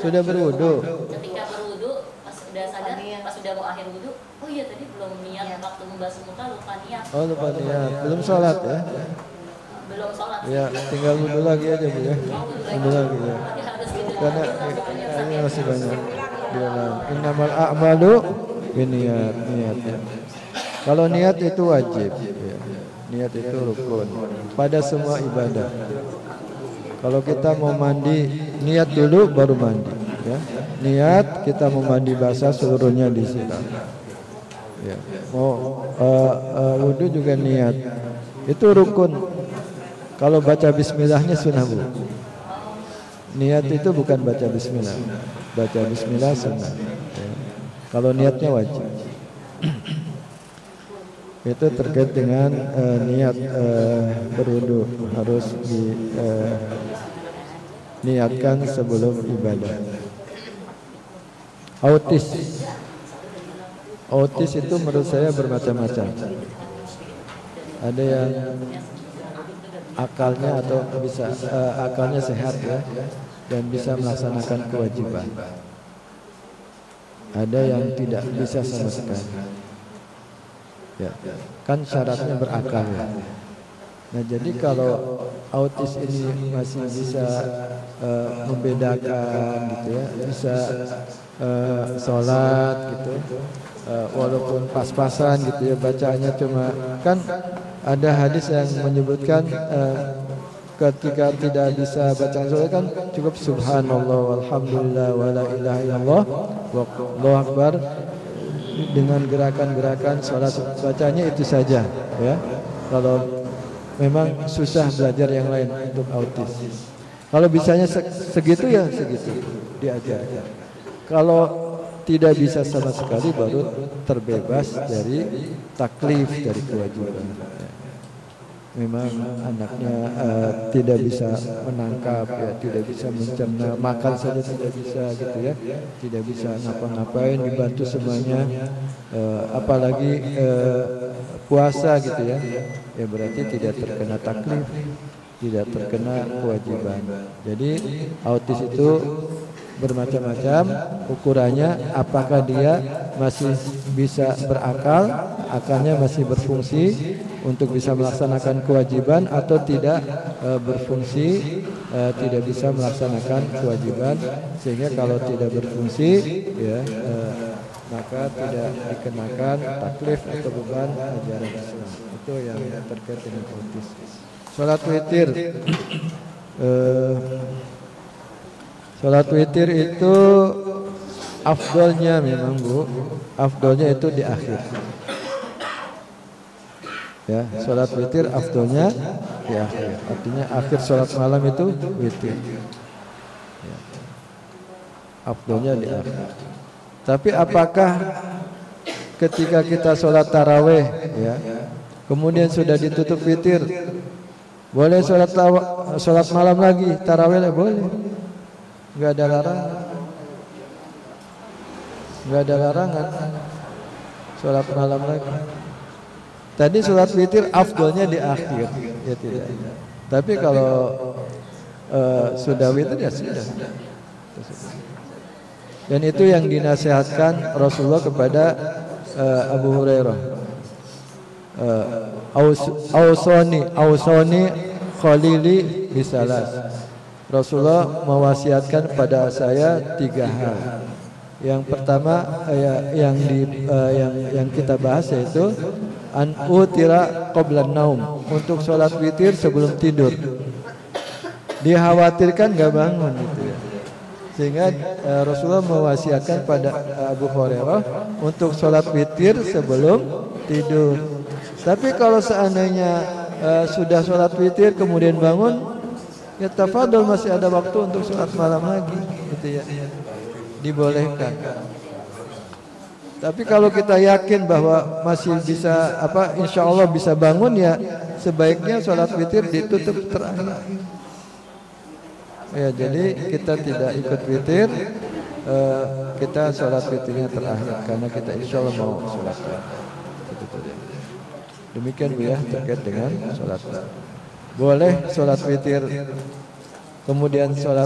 Sudah berwudu. Ketika berwudu, pas sudah sadar, pas sudah mau akhir wudu, oh iya tadi belum niat waktu membasuh muka, lupa niat. Oh, lupa niat. Belum sholat ya? Belum sholat. Ya, tinggal wudu lagi aja, Bu ya. Wudu lagi ya. Karena ini masih banyak. Innamal a'malu binniyat, niatnya. Kalau niat itu wajib ya. Niat itu rukun pada semua ibadah. Kalau kita mau mandi, niat dulu baru mandi ya. Niat kita mau mandi basah, seluruhnya disiram. Ya. Mau wudu juga niat. Itu rukun. Kalau baca bismillahnya sunnah, Bu. Niat itu bukan baca bismillah. Baca bismillah sunnah ya. Kalau niatnya wajib. Itu terkait dengan niat berwudu, harus diniatkan sebelum ibadah. Autis itu menurut saya bermacam-macam. Ada yang akalnya atau bisa akalnya sehat ya, dan bisa melaksanakan kewajiban. Ada yang tidak bisa sama sekali. Ya, kan syaratnya berakal ya. Nah, jadi kalau autis ini masih bisa membedakan gitu ya, bisa sholat gitu, walaupun pas-pasan gitu ya, bacaannya cuma, kan ada hadis yang menyebutkan ketika tidak bisa bacaan sholat kan cukup subhanallah walhamdulillah wala ilaha illallah wallahu akbar. Dengan gerakan-gerakan sholat bacanya itu saja ya. Kalau memang susah belajar yang lain untuk autis, kalau bisanya segitu ya segitu diajarkan. Kalau tidak bisa sama sekali baru terbebas dari taklif, dari kewajiban. Memang anaknya tidak bisa menangkap, ya, tidak bisa mencerna, makan saja tidak bisa gitu ya, tidak bisa ngapa-ngapain, dibantu semuanya, apalagi puasa gitu ya, ya berarti tidak terkena taklif, tidak terkena kewajiban. Jadi autis itu bermacam-macam ukurannya, apakah dia masih bisa berakal, akalnya masih berfungsi untuk bisa melaksanakan kewajiban atau tidak berfungsi, tidak bisa melaksanakan kewajiban, sehingga kalau tidak berfungsi ya maka tidak dikenakan taklif atau beban ajaran Islam. Itu yang terkait dengan autis. Salat witir. Salat witir itu afdolnya memang Bu, afdolnya itu di akhir. Ya, salat witir afdolnya di akhir. Artinya akhir salat malam itu witir. Ya. Afdolnya di akhir. Tapi apakah ketika kita salat tarawih ya, kemudian sudah ditutup witir, boleh salat malam lagi, tarawih boleh. Enggak ada larangan. Enggak ada larangan. Salat malam lagi. Tadi salat witir afdolnya di akhir, ya tidak. Tapi kalau sudah witir ya sudah. Dan itu yang dinasihatkan Rasulullah kepada Abu Hurairah. Ausoni khalili bisalas. Rasulullah mewasiatkan pada saya 3 hal. Yang pertama yang kita bahas yaitu an utira qablan naum, untuk sholat witir sebelum tidur. Dikhawatirkan gak bangun gitu ya. Sehingga Rasulullah mewasiatkan pada Abu Hurairah untuk sholat witir sebelum tidur. Tapi kalau seandainya sudah sholat witir kemudian bangun, ya tafadhol, masih ada waktu untuk sholat malam lagi gitu ya, dibolehkan. Tapi kalau kita yakin bahwa masih bisa insya Allah bisa bangun, ya sebaiknya sholat witir ditutup terakhir. Ya, jadi kita tidak ikut witir, kita sholat witirnya terakhir karena kita insya Allah mau sholat. Demikian Bu ya terkait dengan sholat. Boleh sholat witir kemudian sholat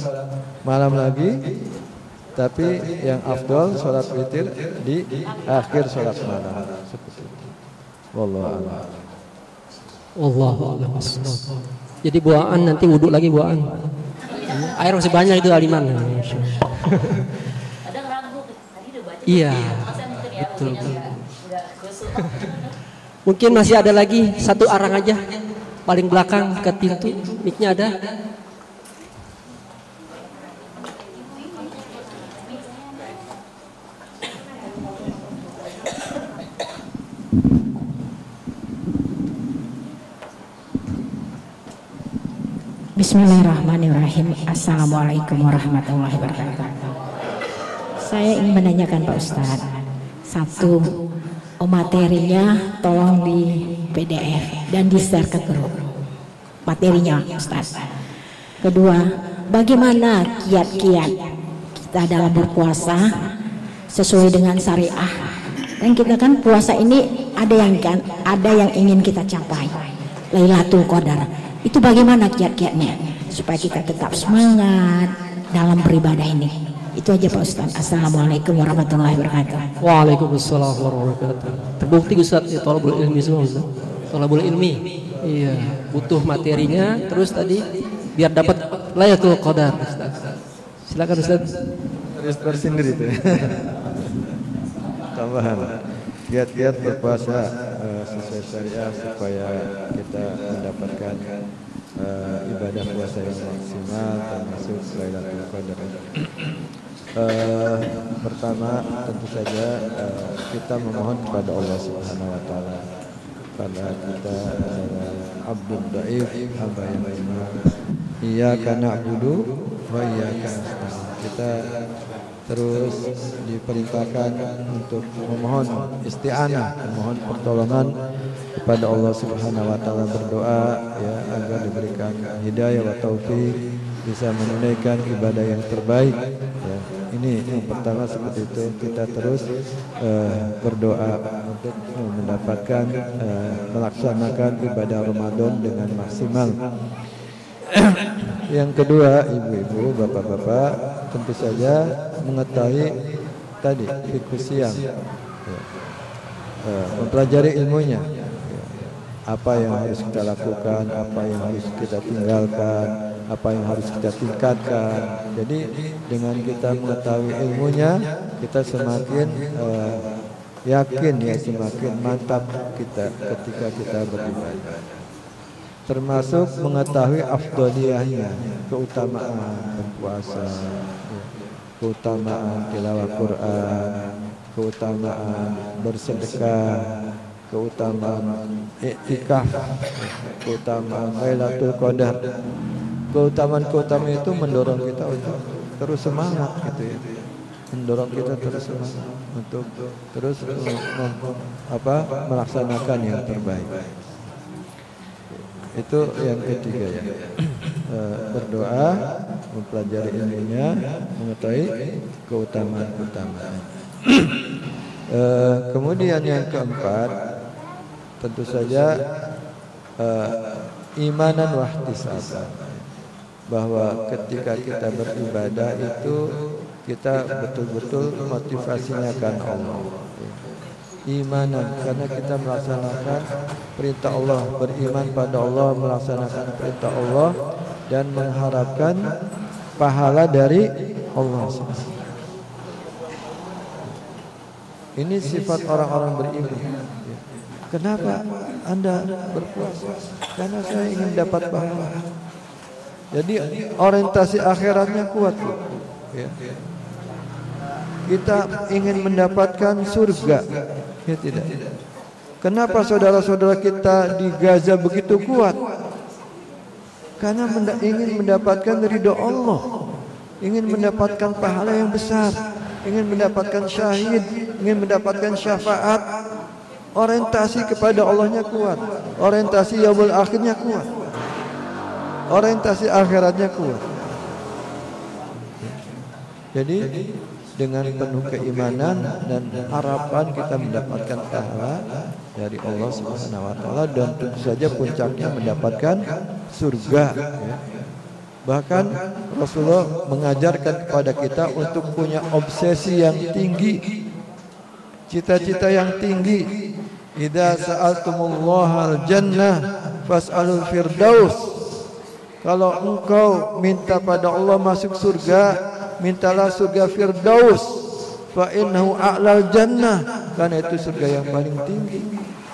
malam lagi, tapi yang afdol sholat witir di akhir sholat malam. Seperti itu. Wallahu a'lam. Wallahu a'lam. Jadi buaan nanti wudhu lagi buaan. Air masih banyak itu Aliman. Iya. Betul. Mungkin masih ada lagi satu arang aja. Paling belakang ke pintu, mic-nya ada. Bismillahirrahmanirrahim. Assalamualaikum warahmatullahi wabarakatuh. Saya ingin menanyakan Pak Ustadz, satu, materinya tolong di PDF dan di-share ke grup materinya Ustaz. Kedua, bagaimana kiat-kiat kita dalam berpuasa sesuai dengan syariah? Dan kita kan puasa ini ada yang ingin kita capai, Lailatul Qadar. Itu bagaimana kiat-kiatnya supaya kita tetap semangat dalam beribadah ini? Itu aja Pak Ustaz. Assalamualaikum warahmatullahi wabarakatuh. Waalaikumsalam warahmatullahi wabarakatuh. Terbukti Ustaz, ya tolabul ilmi semua Ustaz. Tolabul ilmi. Iya, butuh materinya, terus tadi biar dapat Lailatul Qadar Ustaz. Silakan Ustaz. Terus tersendiri itu. Tambahan. Kiat-kiat berpuasa sesuai syariah supaya kita mendapatkan ibadah puasa yang maksimal termasuk Lailatul Qadar. Pertama tentu saja kita memohon kepada Allah Subhanahu wa taala, karena kita adalah abdul dhaif, hamba yang lemah. Iyyaka na'budu wa iyyaka nasta'in. kita terus diperintahkan untuk memohon isti'anah, memohon pertolongan kepada Allah Subhanahu wa taala, berdoa ya agar diberikan hidayah wa taufik, bisa menunaikan ibadah yang terbaik ya. Ini yang pertama seperti itu, kita terus berdoa untuk mendapatkan melaksanakan ibadah Ramadan dengan maksimal. Yang kedua, ibu-ibu, bapak-bapak, tentu saja mengetahui tadi fikih siang ya. Mempelajari ilmunya ya. Apa yang harus kita lakukan, apa yang harus kita tinggalkan, apa yang harus kita tingkatkan. Jadi dengan kita mengetahui ilmunya, kita semakin yakin ya, semakin mantap kita ketika kita beribadah. Termasuk mengetahui afdoliyahnya, keutamaan berpuasa, keutamaan tilawah Quran, keutamaan bersedekah, keutamaan iktikaf, keutamaan Lailatul Qadar. Keutamaan-keutamaan itu mendorong kita untuk terus semangat gitu ya. Mendorong kita terus semangat untuk terus melaksanakan yang terbaik. Itu yang ketiga ya. Berdoa, mempelajari ilmunya, mengetahui keutamaan-keutamaan. Kemudian yang keempat, tentu saja imanan wahtisaban, bahwa ketika kita beribadah itu kita betul-betul motivasinya kan Allah. Imanan, karena kita melaksanakan perintah Allah, beriman pada Allah, melaksanakan perintah Allah dan mengharapkan pahala dari Allah. Ini sifat orang-orang beriman. Kenapa Anda berpuasa? Karena saya ingin dapat pahala. Jadi orientasi akhiratnya kuat. Ya. Kita ingin mendapatkan surga. Ya tidak. Kenapa saudara-saudara kita di Gaza begitu kuat? Karena ingin mendapatkan ridho Allah, ingin mendapatkan pahala yang besar, ingin mendapatkan syahid, ingin mendapatkan syafaat. Orientasi kepada Allahnya kuat, orientasi yaumul akhirnya kuat, orientasi akhiratnya kuat. Jadi dengan penuh keimanan dan harapan kita mendapatkan pahala dari Allah Subhanahu wa taala, dan tentu saja puncaknya mendapatkan surga ya. Bahkan Rasulullah mengajarkan kepada kita untuk punya obsesi yang tinggi, cita-cita yang tinggi. Idza sa'altumullahal jannah fas'alul firdaus. Kalau engkau minta pada Allah masuk surga, mintalah surga Firdaus, fa innahu a'lal jannah, karena itu surga yang paling tinggi.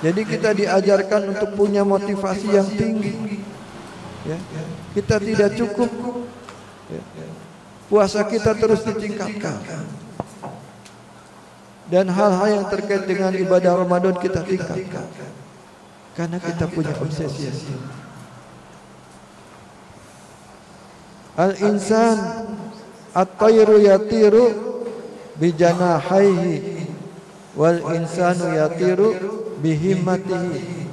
Jadi kita diajarkan untuk punya motivasi yang tinggi ya. Kita tidak cukup ya. Puasa kita terus ditingkatkan, dan hal-hal yang terkait dengan ibadah Ramadan kita tingkatkan, karena kita punya obsesi. Al-insan at-tayru yatiru bijanahaihi wal insanu yatiru bihimmatihi.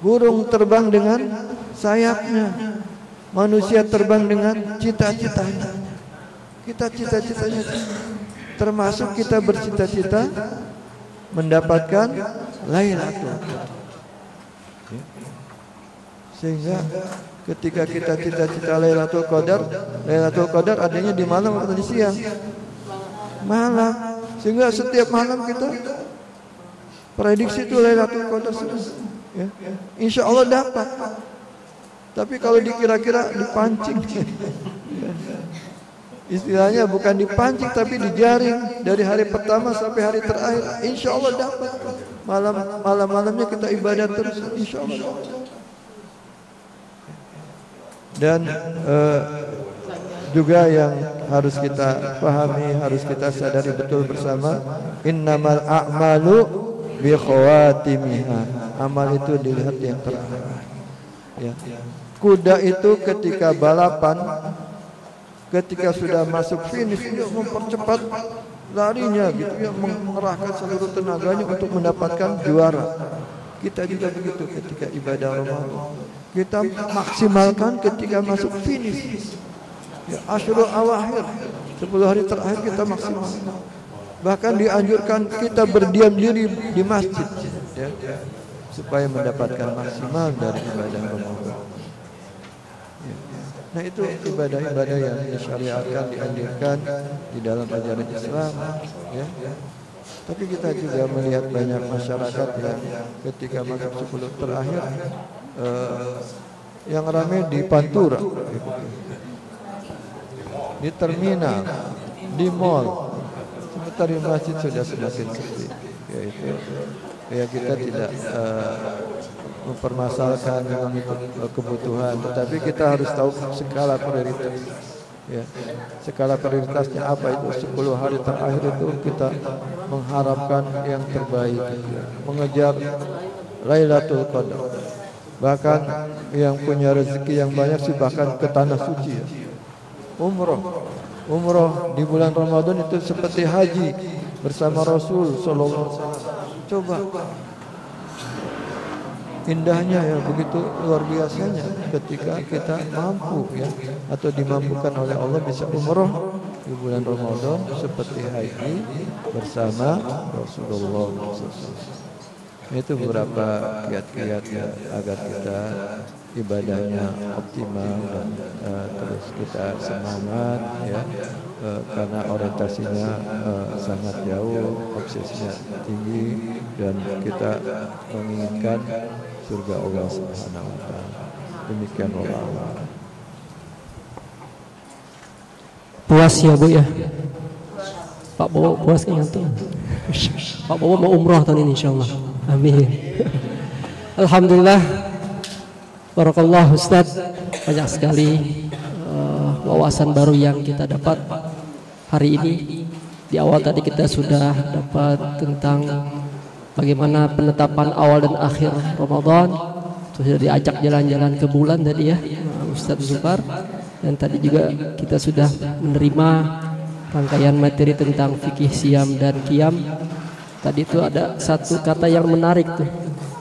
Burung terbang dengan sayapnya, manusia terbang dengan cita-citanya. Kita cita-citanya, termasuk kita bercita-cita mendapatkan Lailatul Qadar. Sehingga ketika kita cita-cita Lailatul Qadar adanya di malam atau di siang? Malam. Sehingga setiap malam kita prediksi itu Lailatul Qadar ya. Insya Allah dapat. Tapi kalau dikira-kira dipancing. Istilahnya bukan dipancing tapi dijaring dari hari pertama sampai hari terakhir. Insya Allah dapat. Malam-malamnya kita ibadah terus. Insya Allah dapat. Dan juga yang harus kita pahami, harus kita sadari betul bersama, innamal a'malu bi khawatimiha. Amal itu dilihat yang terakhir ya. Kuda itu ketika balapan ketika sudah masuk finish dia mempercepat larinya gitu ya, mengerahkan seluruh tenaganya untuk mendapatkan juara. Kita juga begitu ketika ibadah Ramadan. Kita maksimalkan ketika masuk finish. Ya, Asyurul Awakhir, 10 hari terakhir kita maksimalkan. Bahkan dianjurkan kita berdiam diri di masjid ya, supaya mendapatkan maksimal dari ibadah Ramadan. Ya. Nah itu ibadah-ibadah yang disyariatkan, dianjurkan di dalam ajaran Islam ya. Tapi kita juga melihat banyak masyarakat yang ketika masuk 10 terakhir yang ramai di Pantura, di terminal, di mall, sementara di masjid sudah semakin sepi. Ya kita tidak mempermasalahkan memang itu kebutuhan, tetapi kita harus tahu skala prioritas. Ya, skala prioritasnya apa itu? 10 hari terakhir itu kita mengharapkan yang terbaik, mengejar Lailatul Qadar. Bahkan yang punya rezeki yang banyak sih bahkan ke tanah suci ya. Umroh di bulan Ramadan itu seperti haji bersama Rasul sallallahu alaihi wasallam. Coba indahnya ya, begitu luar biasanya ketika kita mampu ya, atau dimampukan oleh Allah bisa umroh di bulan Ramadan seperti haji bersama Rasulullah SAW. Itu beberapa kiat-kiat ya, agar kita ibadahnya optimal dan terus kita semangat ya, karena orientasinya sangat jauh, obsesinya tinggi, dan kita menginginkan surga Allah Subhanahu wa taala. Demikian wallahu. Puas ya Bu ya. Pak Bowo puas kan ngantuk. Pak Bowo mau umroh tahun ini insyaallah. Amin. Alhamdulillah. Barakallah Ustaz, banyak sekali wawasan baru yang kita dapat hari ini. Di awal tadi kita sudah dapat tentang bagaimana penetapan awal dan akhir Ramadan. Sudah diajak jalan-jalan ke bulan tadi ya Ustaz Zufar. Dan tadi juga kita sudah menerima rangkaian materi tentang fikih siam dan qiyam. Tadi itu ada satu kata yang menarik tuh.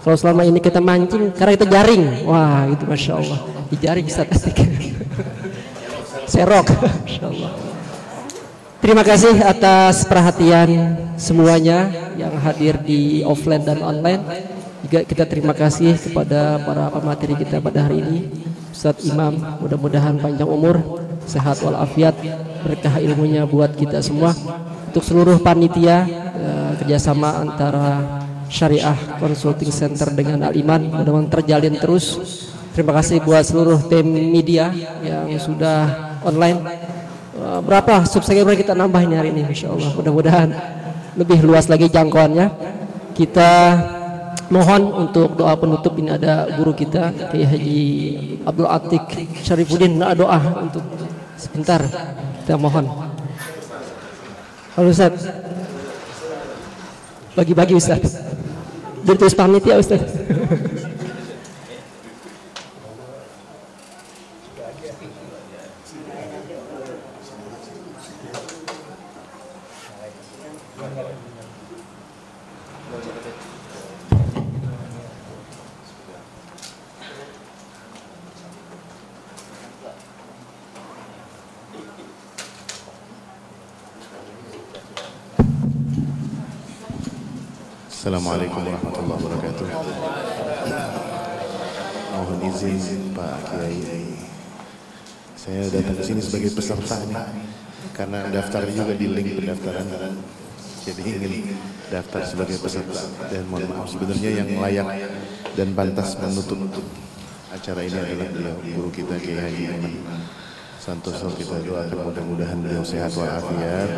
Kalau selama ini kita mancing, karena kita jaring. Wah, itu Masya Allah. Dijaring statistik. Serok. Masya Allah. Terima kasih atas perhatian semuanya yang hadir di offline dan online. Juga kita terima kasih kepada para pemateri kita pada hari ini. Ustadz Imam, mudah-mudahan panjang umur, sehat walafiat, berkah ilmunya buat kita semua. Untuk seluruh panitia, kerjasama antara Syariah Consulting Center dengan Al-Iman mudah-mudahan terjalin terus. Terima kasih buat seluruh tim media yang sudah online. Berapa subscriber kita nambah ini hari ini, Insya Allah. Mudah-mudahan lebih luas lagi jangkauannya. Kita mohon untuk doa penutup. Ini ada guru kita Kiai Haji Abdul Atik Syarifuddin, doa untuk sebentar. Kita mohon. Halo Ustaz, bagi-bagi Ustaz. Dari tulis pamit ya Ustaz. Assalamualaikum warahmatullahi wabarakatuh. Mohon izin Pak Kiai, saya datang ke sini sebagai peserta nih, karena daftar juga di link pendaftaran, jadi ingin daftar sebagai peserta. Dan mohon maaf, sebenarnya yang layak dan pantas menutup acara ini adalah beliau, guru kita Kiai Haji Iman Santoso. Kita doakan mudah-mudahan beliau sehat walafiat,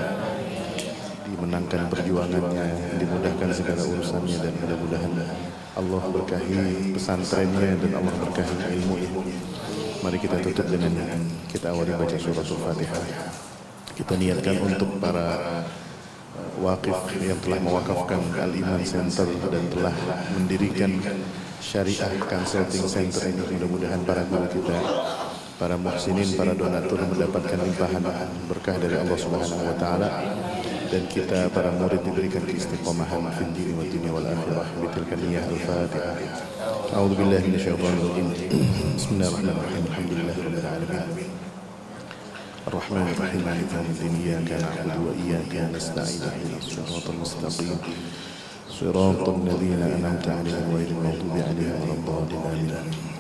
dimenangkan perjuangannya, dimudahkan segala urusannya, dan mudah-mudahan Allah berkahi pesantrennya dan Allah berkahi ilmu-ilmu. Mari kita tutup dengan kita awali baca surah Al-Fatihah. Kita niatkan untuk para wakif yang telah mewakafkan Al-Iman Center dan telah mendirikan Syariah Consulting Center ini. Mudah-mudahan para guru kita, para muhsinin, para donatur mendapatkan limpahan berkah dari Allah Subhanahu wa taala, dan kita para murid diberikan keistiqomahan fid din wa dunya wal akhirah. Bitilka niyyah al-Fatihah. A'udzu billahi minasyaitonir rajim. Bismillahirrahmanirrahim. Alhamdulillahirabbil alamin. الرحمن الرحيم مالك يوم الدين إياك نعبد وإياك نستعين اهدنا الصراط المستقيم صراط الذين أنعمت عليهم غير المغضوب عليهم ولا الضالين.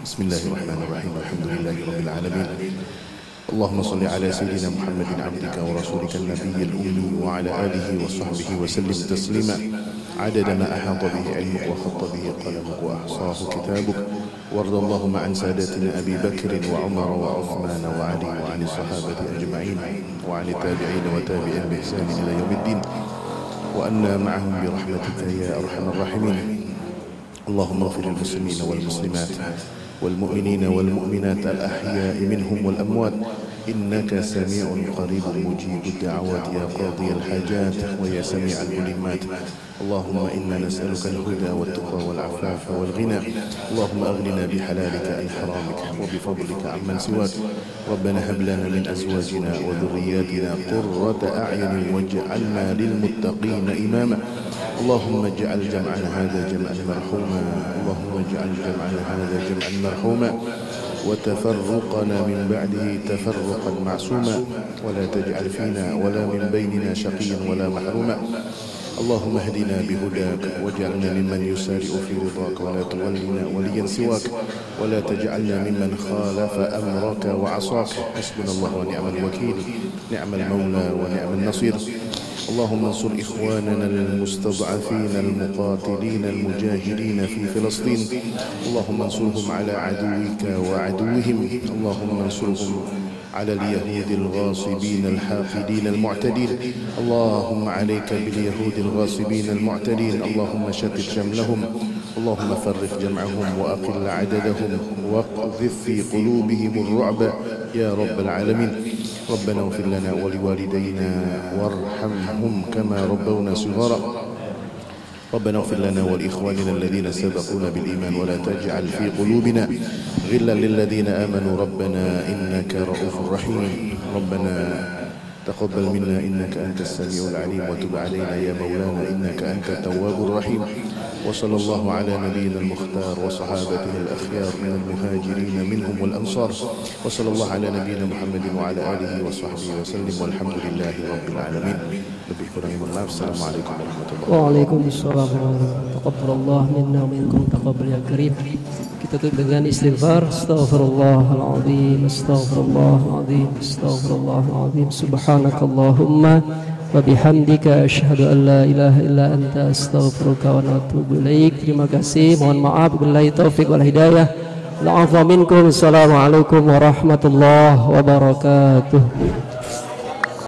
بسم الله الرحمن الرحيم الحمد لله رب العالمين. اللهم صل على سيدنا محمد عبدك ورسولك النبي الأمي وعلى آله وصحبه وسلم تسليما عدد ما أحاط به علمك وخط به قلمك وأحصاه كتابك. وارض اللهم عن سادتنا أبي بكر وعمر وعثمان وعلي وعن الصحابة أجمعين وعن التابعين وتابعين بإحسان إلى يوم الدين وأنا معهم برحمتك يا أرحم الراحمين. اللهم اغفر للمسلمين والمسلمات والمؤمنين والمؤمنات الأحياء منهم والأموات إنك سميع قريب مجيب الدعوات يا قاضي الحاجات ويا سميع الملمات. اللهم إنا نسألك الهدى والتقى والعفاف والغنى. اللهم أغننا بحلالك عن حرامك وبفضلك عمن سواك. ربنا هب لنا من أزواجنا وذرياتنا قرة أعين واجعلنا للمتقين إماما. اللهم اجعل جمعنا هذا جمعا مرحوما. اللهم اجعل جمعنا هذا جمعا مرحوما وتفرقنا من بعده تفرقا معصوما. ولا تجعل فينا ولا من بيننا شقيا ولا محروما. اللهم اهدنا بهداك واجعلنا ممن يسارع في رضاك ولا تولنا وليا سواك. ولا تجعلنا ممن خالف أمرك وعصاك. حسبنا الله ونعم الوكيل نعم المولى ونعم النصير. اللهم انصر إخواننا المستضعفين المقاتلين المجاهدين في فلسطين. اللهم انصرهم على عدوك وعدوهم. اللهم انصرهم على اليهود الغاصبين الحاقدين المعتدين. اللهم عليك باليهود الغاصبين المعتدين. اللهم شتت شملهم. اللهم فرق جمعهم وأقل عددهم واقذف في قلوبهم الرعب يا رب العالمين. ربنا اغفر لنا ولوالدينا وارحمهم كما ربونا صغارا. ربنا اغفر لنا ولإخواننا الذين سبقونا بالإيمان ولا تجعل في قلوبنا غلا للذين آمنوا ربنا إنك رؤوف رحيم. ربنا تقبل منا إنك أنت السميع العليم وتب علينا يا مولانا إنك أنت التواب الرحيم. وصلى الله على نبينا المختار وصحابته الأخيار من المهاجرين منهم والأنصار. وصلى الله على نبينا محمد وعلى آله وصحبه وسلم والحمد لله رب العالمين. Lebih kurang mohon maaf. Assalamualaikum warahmatullahi wabarakatuh. Waalaikumsalam warahmatullahi wabarakatuh. Taqabbalallah minna wa minkum taqabbal ya karim. Kita tutup dengan istighfar. Astaghfirullahaladzim, astaghfirullahaladzim, astaghfirullahaladzim. Subhanakallahumma wa bihamdika asyhadu an la ilaha illa anta astaghfiruka wa atubu ilaik. Terima kasih. Mohon maaf, billahi taufik wal hidayah. La'afwa minkum. Assalamualaikum warahmatullahi wabarakatuh.